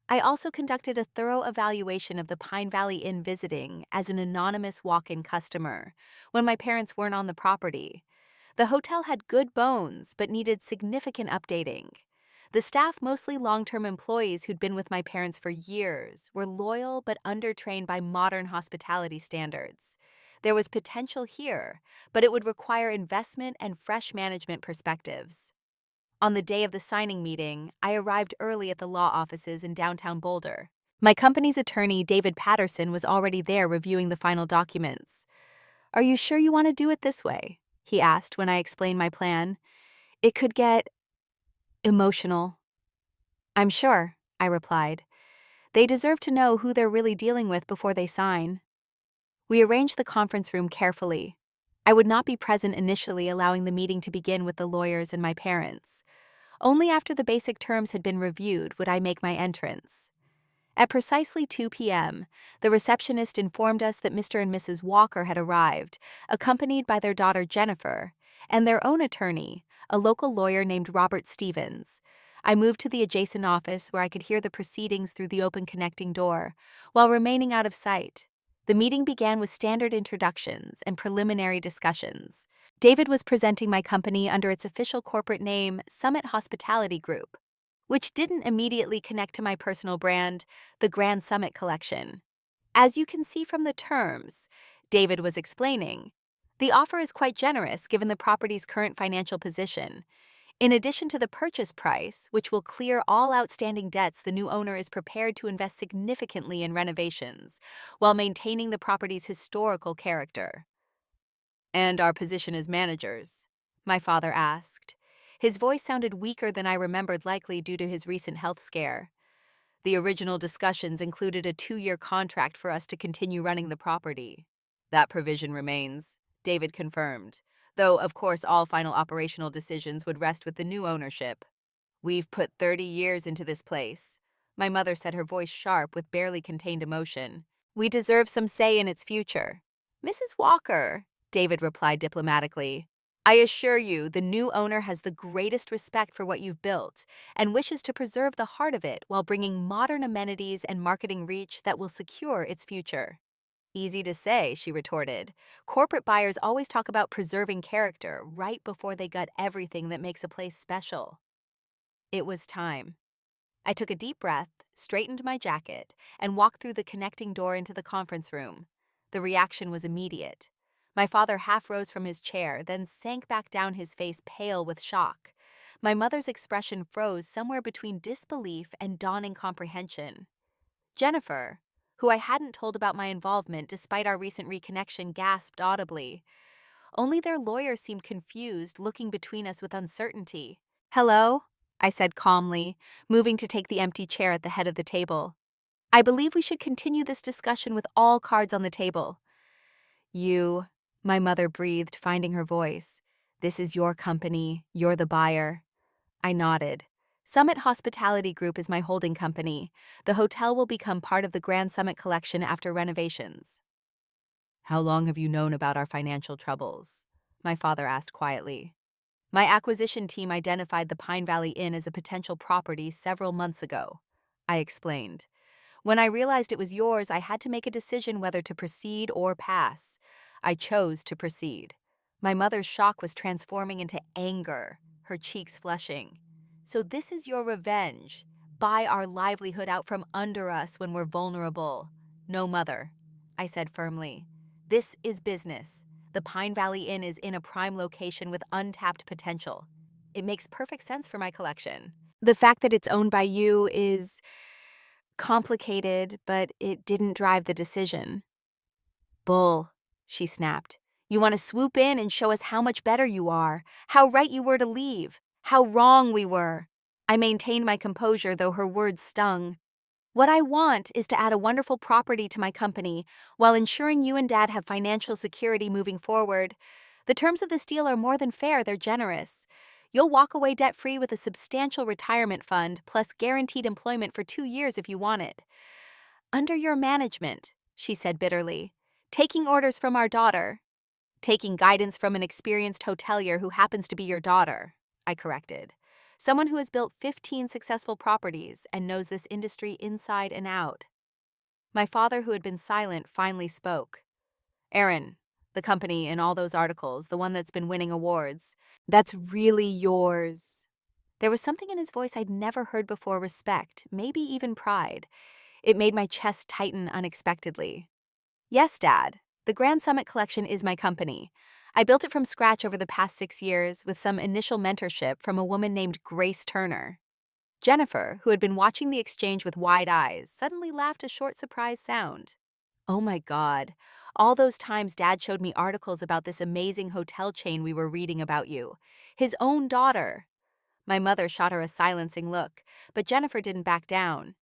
Speaker 1: I also conducted a thorough evaluation of the Pine Valley Inn visiting as an anonymous walk-in customer when my parents weren't on the property. The hotel had good bones but needed significant updating. The staff, mostly long-term employees who'd been with my parents for years, were loyal but undertrained by modern hospitality standards. There was potential here, but it would require investment and fresh management perspectives. On the day of the signing meeting, I arrived early at the law offices in downtown Boulder. My company's attorney, David Patterson, was already there reviewing the final documents. "Are you sure you want to do it this way?" he asked when I explained my plan. "It could get emotional." "I'm sure," I replied. "They deserve to know who they're really dealing with before they sign." We arranged the conference room carefully. I would not be present initially, allowing the meeting to begin with the lawyers and my parents. Only after the basic terms had been reviewed would I make my entrance. At precisely 2 p.m., the receptionist informed us that Mr. and Mrs. Walker had arrived, accompanied by their daughter Jennifer, and their own attorney, a local lawyer named Robert Stevens. I moved to the adjacent office where I could hear the proceedings through the open connecting door, while remaining out of sight. The meeting began with standard introductions and preliminary discussions. David was presenting my company under its official corporate name, Summit Hospitality Group, which didn't immediately connect to my personal brand, the Grand Summit Collection. As you can see from the terms, David was explaining, the offer is quite generous given the property's current financial position. In addition to the purchase price, which will clear all outstanding debts, the new owner is prepared to invest significantly in renovations while maintaining the property's historical character. And our position as managers? My father asked. His voice sounded weaker than I remembered, likely due to his recent health scare. The original discussions included a 2-year contract for us to continue running the property. That provision remains, David confirmed, though, of course, all final operational decisions would rest with the new ownership. We've put 30 years into this place. My mother said, her voice sharp with barely contained emotion. We deserve some say in its future. Mrs. Walker, David replied diplomatically, I assure you the new owner has the greatest respect for what you've built and wishes to preserve the heart of it while bringing modern amenities and marketing reach that will secure its future. Easy to say, she retorted. Corporate buyers always talk about preserving character right before they gut everything that makes a place special. It was time. I took a deep breath, straightened my jacket, and walked through the connecting door into the conference room. The reaction was immediate. My father half rose from his chair, then sank back down, his face pale with shock. My mother's expression froze somewhere between disbelief and dawning comprehension. Jennifer, who I hadn't told about my involvement despite our recent reconnection, gasped audibly. Only their lawyer seemed confused, looking between us with uncertainty. Hello? I said calmly, moving to take the empty chair at the head of the table. I believe we should continue this discussion with all cards on the table. You, my mother breathed, finding her voice. This is your company. You're the buyer. I nodded. Summit Hospitality Group is my holding company. The hotel will become part of the Grand Summit Collection after renovations. How long have you known about our financial troubles? My father asked quietly. My acquisition team identified the Pine Valley Inn as a potential property several months ago, I explained. When I realized it was yours, I had to make a decision whether to proceed or pass. I chose to proceed. My mother's shock was transforming into anger, her cheeks flushing. So this is your revenge. Buy our livelihood out from under us when we're vulnerable. No, mother, I said firmly. This is business. The Pine Valley Inn is in a prime location with untapped potential. It makes perfect sense for my collection. The fact that it's owned by you is complicated, but it didn't drive the decision. Bull, she snapped. You want to swoop in and show us how much better you are, how right you were to leave, how wrong we were. I maintained my composure, though her words stung. What I want is to add a wonderful property to my company while ensuring you and Dad have financial security moving forward. The terms of this deal are more than fair, they're generous. You'll walk away debt-free with a substantial retirement fund plus guaranteed employment for 2 years if you want it. Under your management, she said bitterly. Taking orders from our daughter. Taking guidance from an experienced hotelier who happens to be your daughter, I corrected. Someone who has built 15 successful properties and knows this industry inside and out. My father, who had been silent, finally spoke. Erin, the company in all those articles, the one that's been winning awards, that's really yours. There was something in his voice I'd never heard before, respect, maybe even pride. It made my chest tighten unexpectedly. Yes, Dad, the Grand Summit Collection is my company. I built it from scratch over the past 6 years with some initial mentorship from a woman named Grace Turner. Jennifer, who had been watching the exchange with wide eyes, suddenly laughed a short surprised sound. Oh my God, all those times Dad showed me articles about this amazing hotel chain we were reading about you. His own daughter. My mother shot her a silencing look, but Jennifer didn't back down.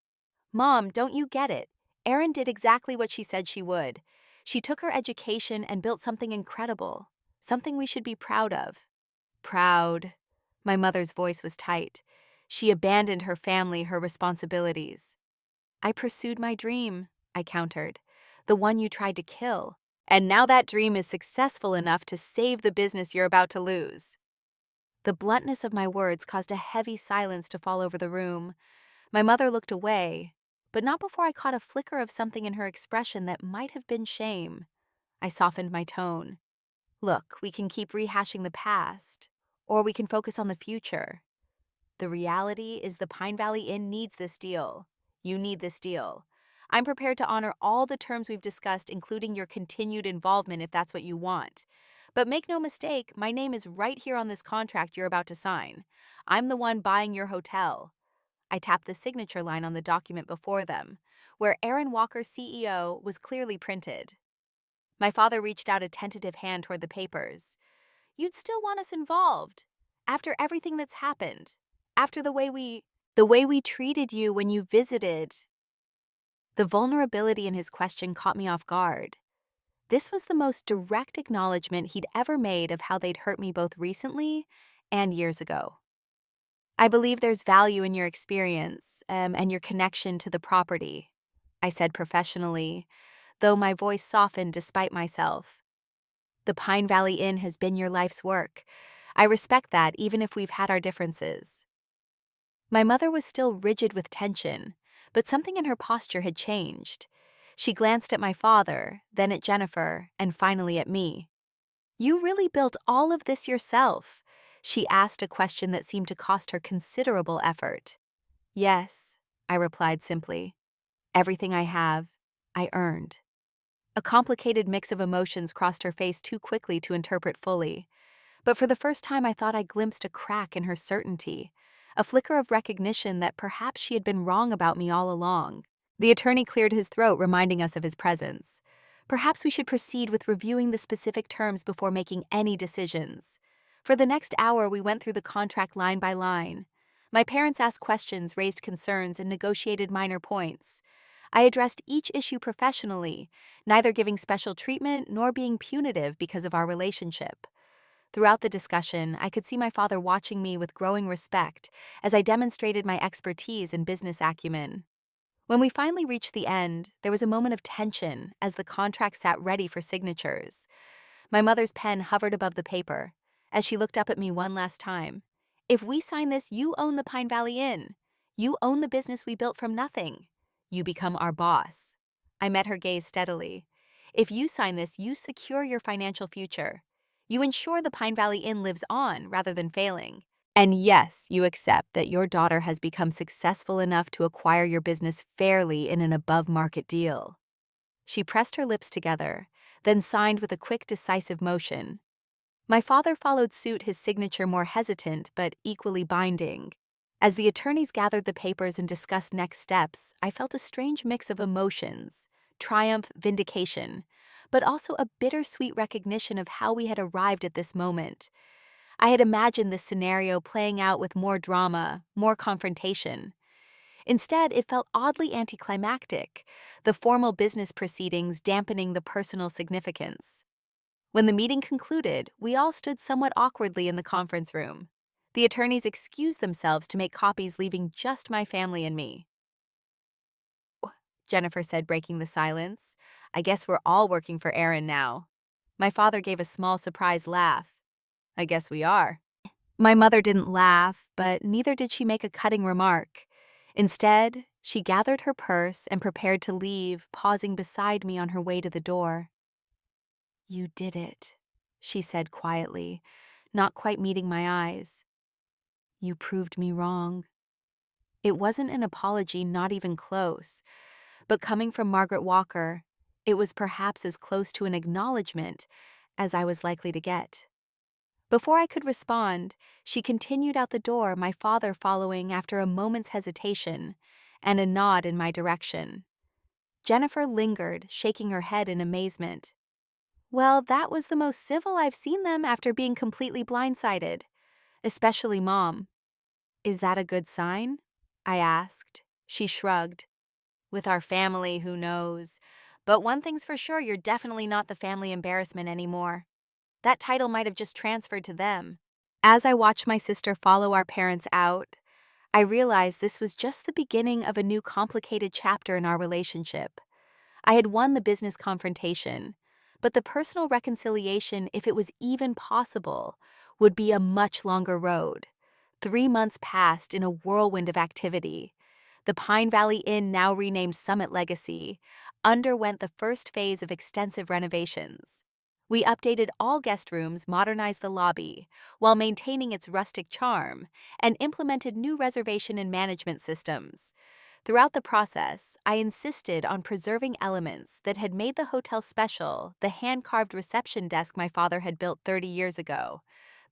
Speaker 1: Mom, don't you get it? Erin did exactly what she said she would. She took her education and built something incredible, something we should be proud of. Proud. My mother's voice was tight. She abandoned her family, her responsibilities. I pursued my dream, I countered, the one you tried to kill. And now that dream is successful enough to save the business you're about to lose. The bluntness of my words caused a heavy silence to fall over the room. My mother looked away, but not before I caught a flicker of something in her expression that might have been shame. I softened my tone. Look, we can keep rehashing the past, or we can focus on the future. The reality is the Pine Valley Inn needs this deal. You need this deal. I'm prepared to honor all the terms we've discussed, including your continued involvement if that's what you want. But make no mistake, my name is right here on this contract you're about to sign. I'm the one buying your hotel. I tapped the signature line on the document before them, where Erin Walker, CEO, was clearly printed. My father reached out a tentative hand toward the papers. You'd still want us involved. After everything that's happened. After the way we treated you when you visited. The vulnerability in his question caught me off guard. This was the most direct acknowledgement he'd ever made of how they'd hurt me both recently and years ago. I believe there's value in your experience, and your connection to the property, I said professionally, though my voice softened despite myself. The Pine Valley Inn has been your life's work. I respect that even if we've had our differences. My mother was still rigid with tension, but something in her posture had changed. She glanced at my father, then at Jennifer, and finally at me. You really built all of this yourself? She asked a question that seemed to cost her considerable effort. Yes, I replied simply. Everything I have, I earned. A complicated mix of emotions crossed her face too quickly to interpret fully. But for the first time, I thought I glimpsed a crack in her certainty, a flicker of recognition that perhaps she had been wrong about me all along. The attorney cleared his throat, reminding us of his presence. Perhaps we should proceed with reviewing the specific terms before making any decisions. For the next hour, we went through the contract line by line. My parents asked questions, raised concerns, and negotiated minor points. I addressed each issue professionally, neither giving special treatment nor being punitive because of our relationship. Throughout the discussion, I could see my father watching me with growing respect as I demonstrated my expertise and business acumen. When we finally reached the end, there was a moment of tension as the contract sat ready for signatures. My mother's pen hovered above the paper as she looked up at me one last time. If we sign this, you own the Pine Valley Inn. You own the business we built from nothing. You become our boss. I met her gaze steadily. If you sign this, you secure your financial future. You ensure the Pine Valley Inn lives on rather than failing. And yes, you accept that your daughter has become successful enough to acquire your business fairly in an above-market deal. She pressed her lips together, then signed with a quick, decisive motion. My father followed suit, his signature more hesitant but equally binding. As the attorneys gathered the papers and discussed next steps, I felt a strange mix of emotions, triumph, vindication, but also a bittersweet recognition of how we had arrived at this moment. I had imagined this scenario playing out with more drama, more confrontation. Instead, it felt oddly anticlimactic, the formal business proceedings dampening the personal significance. When the meeting concluded, we all stood somewhat awkwardly in the conference room. The attorneys excused themselves to make copies, leaving just my family and me. Jennifer said, breaking the silence. I guess we're all working for Erin now. My father gave a small surprised laugh. I guess we are. My mother didn't laugh, but neither did she make a cutting remark. Instead, she gathered her purse and prepared to leave, pausing beside me on her way to the door. You did it, she said quietly, not quite meeting my eyes. You proved me wrong. It wasn't an apology, not even close, but coming from Margaret Walker, it was perhaps as close to an acknowledgement as I was likely to get. Before I could respond, she continued out the door, my father following after a moment's hesitation and a nod in my direction. Jennifer lingered, shaking her head in amazement. Well, that was the most civil I've seen them after being completely blindsided, especially Mom. Is that a good sign? I asked. She shrugged. With our family, who knows? But one thing's for sure, you're definitely not the family embarrassment anymore. That title might have just transferred to them. As I watched my sister follow our parents out, I realized this was just the beginning of a new complicated chapter in our relationship. I had won the business confrontation, but the personal reconciliation, if it was even possible, would be a much longer road. 3 months passed in a whirlwind of activity. The Pine Valley Inn, now renamed Summit Legacy, underwent the first phase of extensive renovations. We updated all guest rooms, modernized the lobby, while maintaining its rustic charm, and implemented new reservation and management systems. Throughout the process, I insisted on preserving elements that had made the hotel special: the hand-carved reception desk my father had built 30 years ago,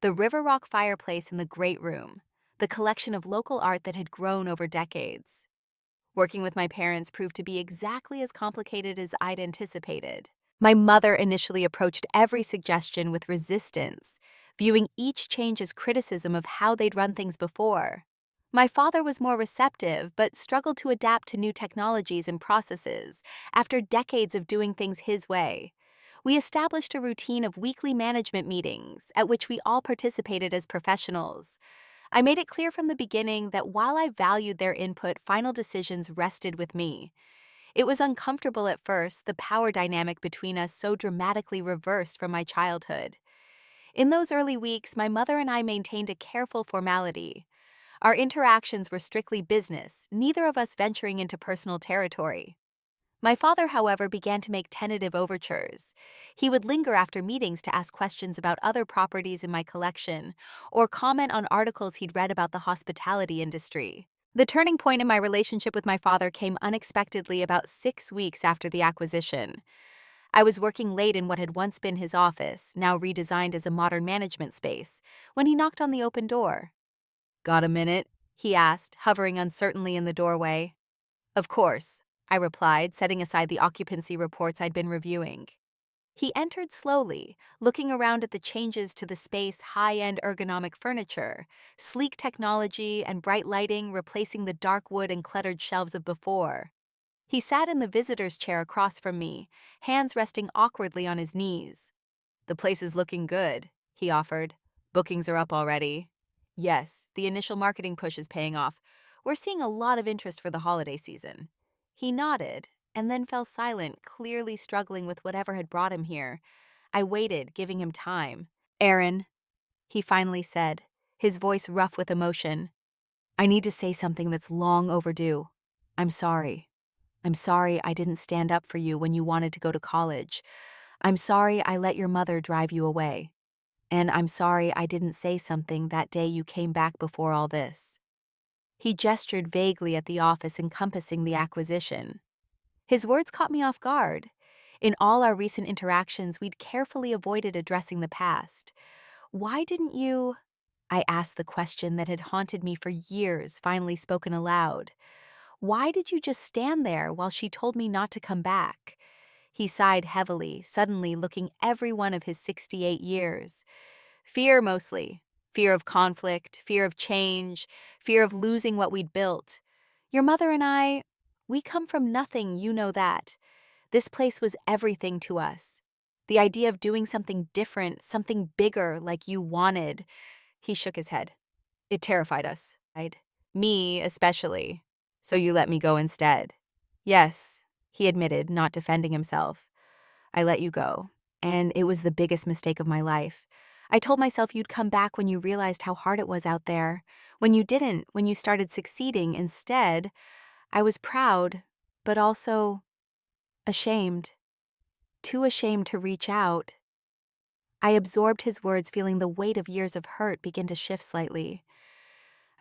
Speaker 1: the River Rock fireplace in the great room, the collection of local art that had grown over decades. Working with my parents proved to be exactly as complicated as I'd anticipated. My mother initially approached every suggestion with resistance, viewing each change as criticism of how they'd run things before. My father was more receptive, but struggled to adapt to new technologies and processes after decades of doing things his way. We established a routine of weekly management meetings at which we all participated as professionals. I made it clear from the beginning that while I valued their input, final decisions rested with me. It was uncomfortable at first, the power dynamic between us so dramatically reversed from my childhood. In those early weeks, my mother and I maintained a careful formality. Our interactions were strictly business, neither of us venturing into personal territory. My father, however, began to make tentative overtures. He would linger after meetings to ask questions about other properties in my collection or comment on articles he'd read about the hospitality industry. The turning point in my relationship with my father came unexpectedly about 6 weeks after the acquisition. I was working late in what had once been his office, now redesigned as a modern management space, when he knocked on the open door. "Got a minute?" he asked, hovering uncertainly in the doorway. "Of course," I replied, setting aside the occupancy reports I'd been reviewing. He entered slowly, looking around at the changes to the space: high-end ergonomic furniture, sleek technology, and bright lighting replacing the dark wood and cluttered shelves of before. He sat in the visitor's chair across from me, hands resting awkwardly on his knees. "The place is looking good," he offered. "Bookings are up already." "Yes, the initial marketing push is paying off. We're seeing a lot of interest for the holiday season." He nodded, and then fell silent, clearly struggling with whatever had brought him here. I waited, giving him time. "Erin," he finally said, his voice rough with emotion, "I need to say something that's long overdue. I'm sorry. I'm sorry I didn't stand up for you when you wanted to go to college. I'm sorry I let your mother drive you away. And I'm sorry I didn't say something that day you came back before all this." He gestured vaguely at the office encompassing the acquisition. His words caught me off guard. In all our recent interactions, we'd carefully avoided addressing the past. "Why didn't you?" I asked the question that had haunted me for years, finally spoken aloud. "Why did you just stand there while she told me not to come back?" He sighed heavily, suddenly looking every one of his 68 years. "Fear mostly. Fear of conflict, fear of change, fear of losing what we'd built. Your mother and I, we come from nothing, you know that. This place was everything to us. The idea of doing something different, something bigger like you wanted." He shook his head. "It terrified us. Me, especially. So you let me go instead." "Yes," he admitted, not defending himself. "I let you go, and it was the biggest mistake of my life. I told myself you'd come back when you realized how hard it was out there. When you didn't, when you started succeeding. Instead, I was proud, but also ashamed. Too ashamed to reach out." I absorbed his words, feeling the weight of years of hurt begin to shift slightly.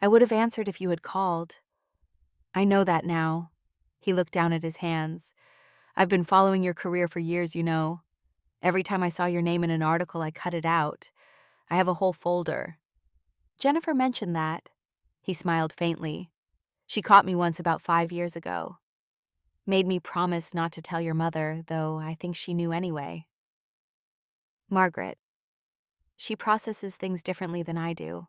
Speaker 1: "I would have answered if you had called. I know that now." He looked down at his hands. "I've been following your career for years, you know. Every time I saw your name in an article, I cut it out. I have a whole folder." "Jennifer mentioned that." He smiled faintly. "She caught me once about 5 years ago. Made me promise not to tell your mother, though I think she knew anyway. Margaret. She processes things differently than I do.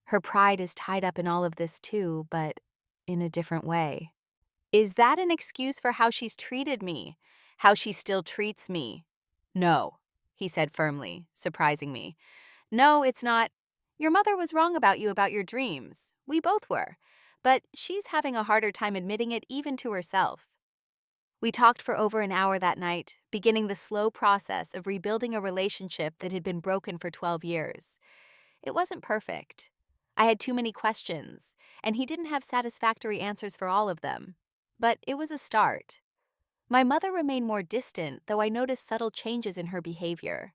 Speaker 1: Her pride is tied up in all of this too, but in a different way." Is that an excuse for how she's treated me? How she still treats me? "No," he said firmly, surprising me. "No, it's not. Your mother was wrong about you, about your dreams. We both were. But she's having a harder time admitting it even to herself." We talked for over an hour that night, beginning the slow process of rebuilding a relationship that had been broken for 12 years. It wasn't perfect. I had too many questions, and he didn't have satisfactory answers for all of them. But it was a start. My mother remained more distant, though I noticed subtle changes in her behavior.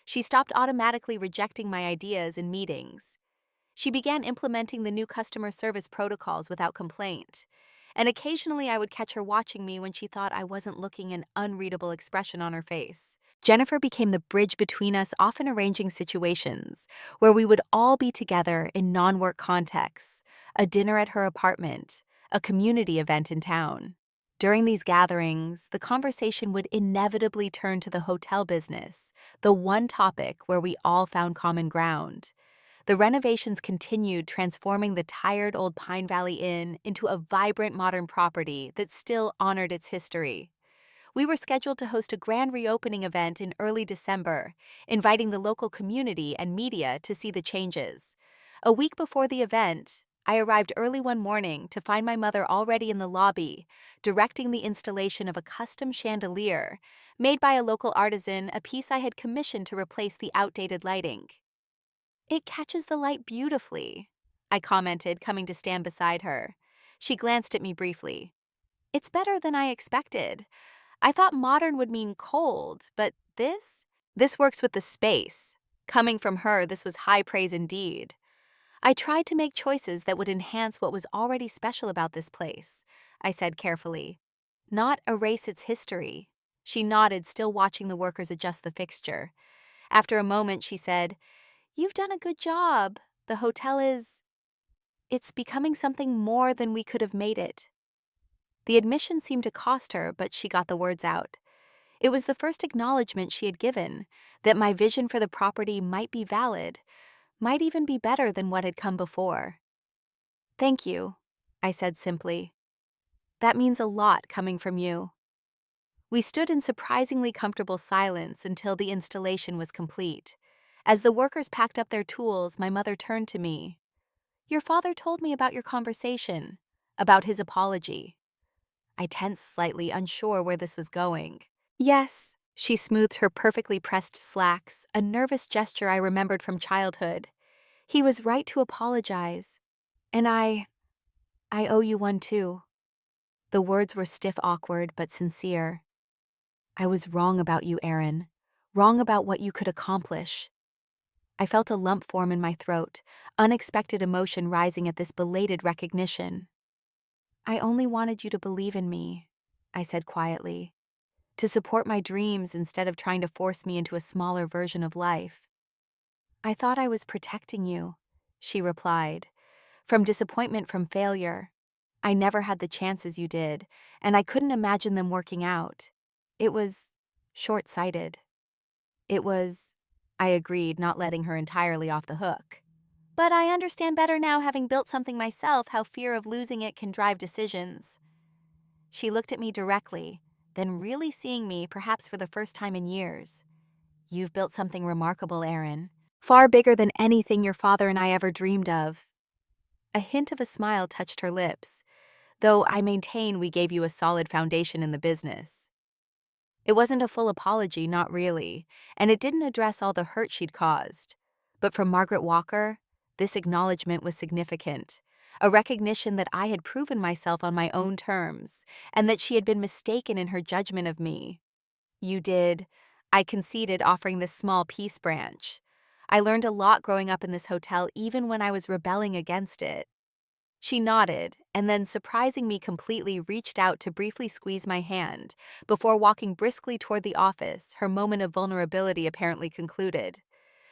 Speaker 1: She stopped automatically rejecting my ideas in meetings. She began implementing the new customer service protocols without complaint. And occasionally I would catch her watching me when she thought I wasn't looking, an unreadable expression on her face. Jennifer became the bridge between us, often arranging situations where we would all be together in non-work contexts, a dinner at her apartment, a community event in town. During these gatherings, the conversation would inevitably turn to the hotel business, the one topic where we all found common ground. The renovations continued, transforming the tired old Pine Valley Inn into a vibrant modern property that still honored its history. We were scheduled to host a grand reopening event in early December, inviting the local community and media to see the changes. A week before the event, I arrived early one morning to find my mother already in the lobby, directing the installation of a custom chandelier made by a local artisan, a piece I had commissioned to replace the outdated lighting. "It catches the light beautifully," I commented, coming to stand beside her. She glanced at me briefly. "It's better than I expected. I thought modern would mean cold, but this works with the space." Coming from her, this was high praise indeed. "I tried to make choices that would enhance what was already special about this place," I said carefully, "not erase its history." She nodded, still watching the workers adjust the fixture. After a moment, she said, "You've done a good job. The hotel it's becoming something more than we could have made it." The admission seemed to cost her, but she got the words out. It was the first acknowledgement she had given that my vision for the property might be valid, might even be better than what had come before. "Thank you," I said simply. "That means a lot coming from you." We stood in surprisingly comfortable silence until the installation was complete. As the workers packed up their tools, my mother turned to me. "Your father told me about your conversation, about his apology." I tensed slightly, unsure where this was going. "Yes." She smoothed her perfectly pressed slacks, a nervous gesture I remembered from childhood. "He was right to apologize. And I owe you one too." The words were stiff, awkward, but sincere. "I was wrong about you, Erin. Wrong about what you could accomplish." I felt a lump form in my throat, unexpected emotion rising at this belated recognition. "I only wanted you to believe in me," I said quietly, "to support my dreams instead of trying to force me into a smaller version of life." "I thought I was protecting you," she replied, "from disappointment, from failure. I never had the chances you did, and I couldn't imagine them working out. It was short-sighted." "It was," I agreed, not letting her entirely off the hook. "But I understand better now, having built something myself, how fear of losing it can drive decisions." She looked at me directly, then really seeing me, perhaps for the first time in years. "You've built something remarkable, Erin. Far bigger than anything your father and I ever dreamed of." A hint of a smile touched her lips, though I maintain we gave you a solid foundation in the business. It wasn't a full apology, not really, and it didn't address all the hurt she'd caused. But from Margaret Walker, this acknowledgement was significant, a recognition that I had proven myself on my own terms, and that she had been mistaken in her judgment of me. "You did," I conceded, offering this small peace branch. "I learned a lot growing up in this hotel, even when I was rebelling against it." She nodded, and then, surprising me completely, reached out to briefly squeeze my hand, before walking briskly toward the office, her moment of vulnerability apparently concluded.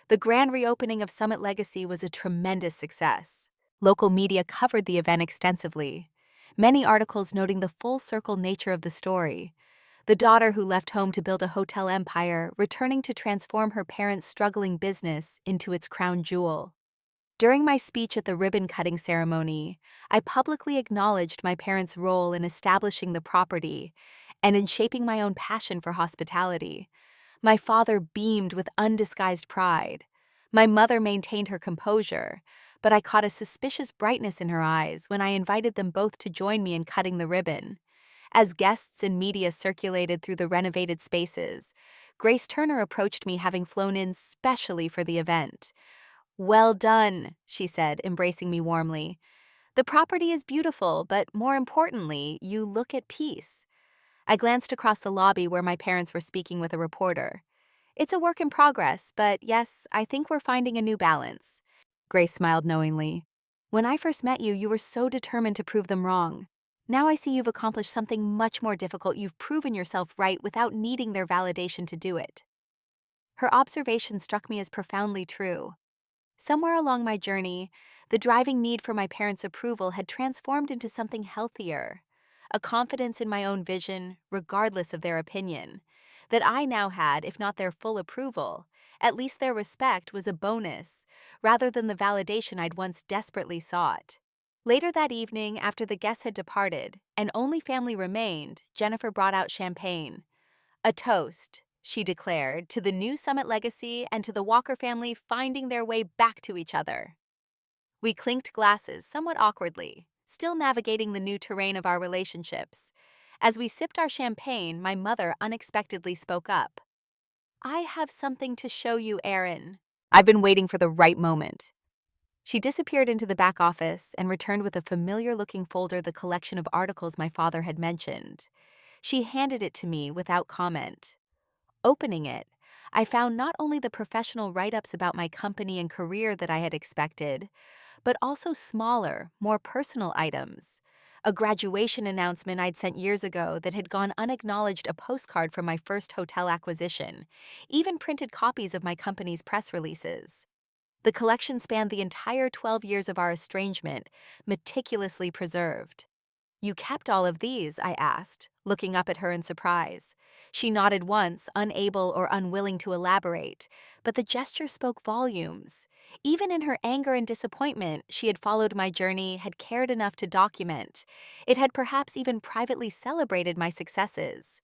Speaker 1: The grand reopening of Summit Legacy was a tremendous success. Local media covered the event extensively, many articles noting the full-circle nature of the story. The daughter who left home to build a hotel empire, returning to transform her parents' struggling business into its crown jewel. During my speech at the ribbon-cutting ceremony, I publicly acknowledged my parents' role in establishing the property and in shaping my own passion for hospitality. My father beamed with undisguised pride. My mother maintained her composure, but I caught a suspicious brightness in her eyes when I invited them both to join me in cutting the ribbon. As guests and media circulated through the renovated spaces, Grace Turner approached me, having flown in specially for the event. Well done, she said, embracing me warmly. The property is beautiful, but more importantly, you look at peace. I glanced across the lobby where my parents were speaking with a reporter. It's a work in progress, but yes, I think we're finding a new balance. Grace smiled knowingly. When I first met you, you were so determined to prove them wrong. Now I see you've accomplished something much more difficult. You've proven yourself right without needing their validation to do it. Her observation struck me as profoundly true. Somewhere along my journey, the driving need for my parents' approval had transformed into something healthier, a confidence in my own vision, regardless of their opinion, that I now had, if not their full approval, at least their respect was a bonus, rather than the validation I'd once desperately sought. Later that evening, after the guests had departed, and only family remained, Jennifer brought out champagne. A toast, she declared, to the new Summit legacy and to the Walker family finding their way back to each other. We clinked glasses somewhat awkwardly, still navigating the new terrain of our relationships. As we sipped our champagne, my mother unexpectedly spoke up. I have something to show you, Erin. I've been waiting for the right moment. She disappeared into the back office and returned with a familiar-looking folder, the collection of articles my father had mentioned. She handed it to me without comment. Opening it, I found not only the professional write-ups about my company and career that I had expected, but also smaller, more personal items. A graduation announcement I'd sent years ago that had gone unacknowledged, a postcard from my first hotel acquisition, even printed copies of my company's press releases. The collection spanned the entire 12 years of our estrangement, meticulously preserved. You kept all of these, I asked, looking up at her in surprise. She nodded once, unable or unwilling to elaborate, but the gesture spoke volumes. Even in her anger and disappointment, she had followed my journey, had cared enough to document. It had perhaps even privately celebrated my successes.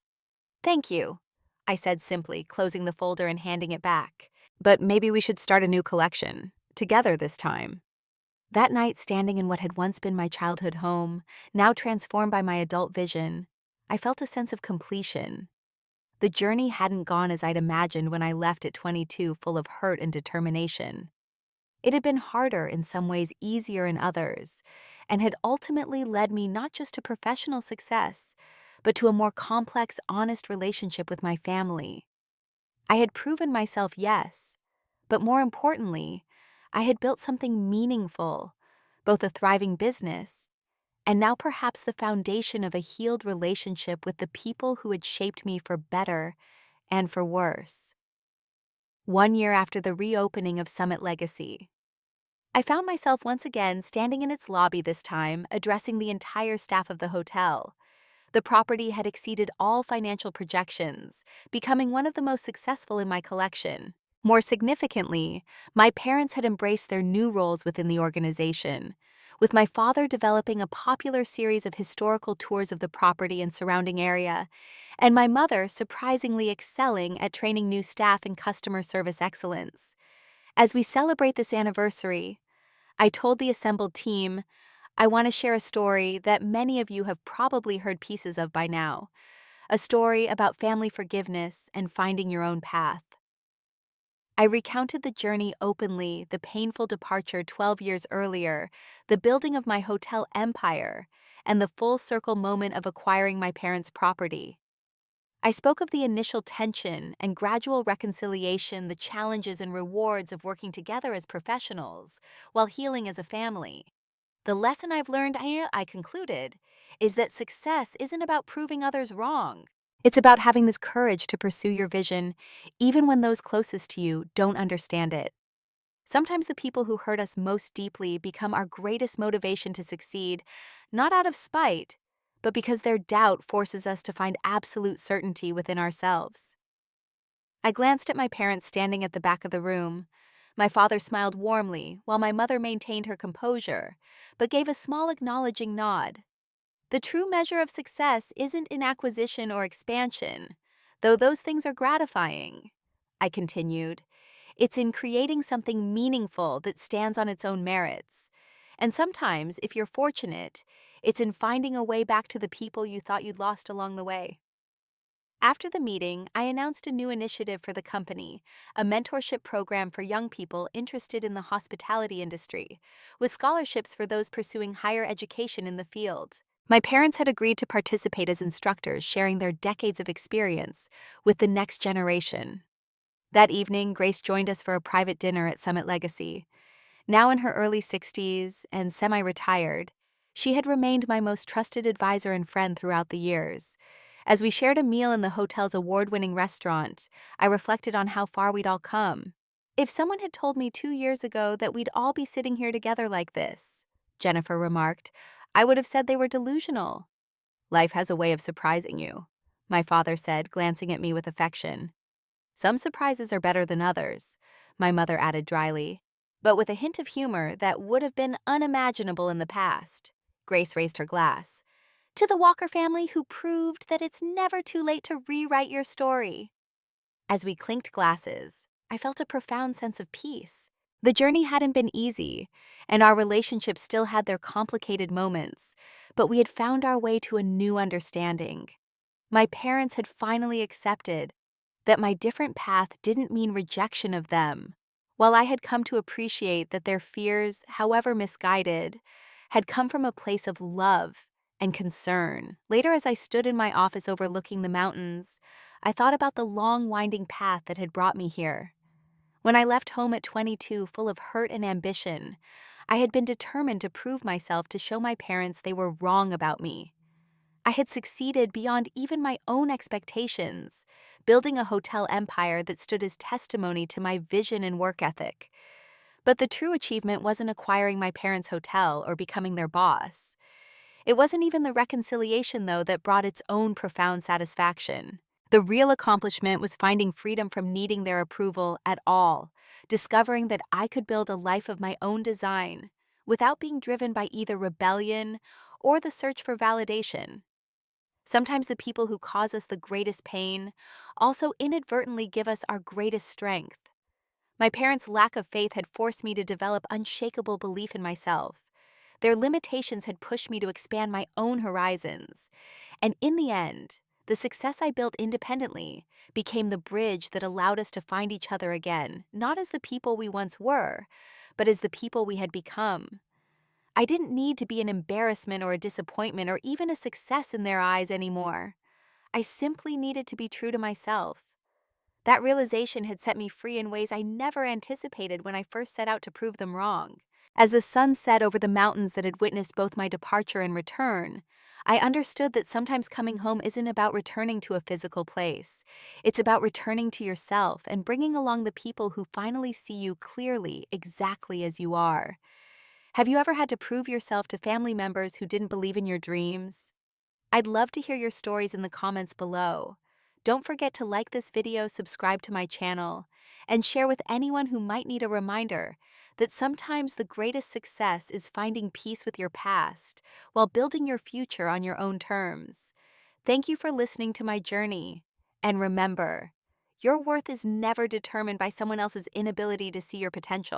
Speaker 1: Thank you, I said simply, closing the folder and handing it back. But maybe we should start a new collection, together this time. That night, standing in what had once been my childhood home, now transformed by my adult vision, I felt a sense of completion. The journey hadn't gone as I'd imagined when I left at 22, full of hurt and determination. It had been harder in some ways, easier in others, and had ultimately led me not just to professional success, but to a more complex, honest relationship with my family. I had proven myself, yes, but more importantly, I had built something meaningful, both a thriving business and now perhaps the foundation of a healed relationship with the people who had shaped me for better and for worse. 1 year after the reopening of Summit Legacy, I found myself once again standing in its lobby, this time addressing the entire staff of the hotel. The property had exceeded all financial projections, becoming one of the most successful in my collection. More significantly, my parents had embraced their new roles within the organization, with my father developing a popular series of historical tours of the property and surrounding area, and my mother surprisingly excelling at training new staff in customer service excellence. As we celebrate this anniversary, I told the assembled team, I want to share a story that many of you have probably heard pieces of by now, a story about family forgiveness and finding your own path. I recounted the journey openly, the painful departure 12 years earlier, the building of my hotel empire, and the full circle moment of acquiring my parents' property. I spoke of the initial tension and gradual reconciliation, the challenges and rewards of working together as professionals while healing as a family. The lesson I've learned, I concluded, is that success isn't about proving others wrong. It's about having this courage to pursue your vision, even when those closest to you don't understand it. Sometimes the people who hurt us most deeply become our greatest motivation to succeed, not out of spite, but because their doubt forces us to find absolute certainty within ourselves. I glanced at my parents standing at the back of the room. My father smiled warmly, while my mother maintained her composure, but gave a small acknowledging nod. The true measure of success isn't in acquisition or expansion, though those things are gratifying, I continued. It's in creating something meaningful that stands on its own merits. And sometimes, if you're fortunate, it's in finding a way back to the people you thought you'd lost along the way. After the meeting, I announced a new initiative for the company, a mentorship program for young people interested in the hospitality industry, with scholarships for those pursuing higher education in the field. My parents had agreed to participate as instructors, sharing their decades of experience with the next generation. That evening, Grace joined us for a private dinner at Summit Legacy. Now in her early 60s and semi-retired, she had remained my most trusted advisor and friend throughout the years. As we shared a meal in the hotel's award-winning restaurant, I reflected on how far we'd all come. If someone had told me 2 years ago that we'd all be sitting here together like this, Jennifer remarked, I would have said they were delusional. Life has a way of surprising you, my father said, glancing at me with affection. Some surprises are better than others, my mother added dryly, but with a hint of humor that would have been unimaginable in the past. Grace raised her glass. To the Walker family who proved that it's never too late to rewrite your story. As we clinked glasses, I felt a profound sense of peace. The journey hadn't been easy, and our relationships still had their complicated moments, but we had found our way to a new understanding. My parents had finally accepted that my different path didn't mean rejection of them, while I had come to appreciate that their fears, however misguided, had come from a place of love and concern. Later, as I stood in my office overlooking the mountains, I thought about the long, winding path that had brought me here. When I left home at 22, full of hurt and ambition, I had been determined to prove myself, to show my parents they were wrong about me. I had succeeded beyond even my own expectations, building a hotel empire that stood as testimony to my vision and work ethic. But the true achievement wasn't acquiring my parents' hotel or becoming their boss. It wasn't even the reconciliation, though, that brought its own profound satisfaction. The real accomplishment was finding freedom from needing their approval at all, discovering that I could build a life of my own design without being driven by either rebellion or the search for validation. Sometimes the people who cause us the greatest pain also inadvertently give us our greatest strength. My parents' lack of faith had forced me to develop unshakable belief in myself. Their limitations had pushed me to expand my own horizons. And in the end, the success I built independently became the bridge that allowed us to find each other again, not as the people we once were, but as the people we had become. I didn't need to be an embarrassment or a disappointment or even a success in their eyes anymore. I simply needed to be true to myself. That realization had set me free in ways I never anticipated when I first set out to prove them wrong. As the sun set over the mountains that had witnessed both my departure and return, I understood that sometimes coming home isn't about returning to a physical place. It's about returning to yourself and bringing along the people who finally see you clearly, exactly as you are. Have you ever had to prove yourself to family members who didn't believe in your dreams? I'd love to hear your stories in the comments below. Don't forget to like this video, subscribe to my channel, and share with anyone who might need a reminder that sometimes the greatest success is finding peace with your past while building your future on your own terms. Thank you for listening to my journey. And remember, your worth is never determined by someone else's inability to see your potential.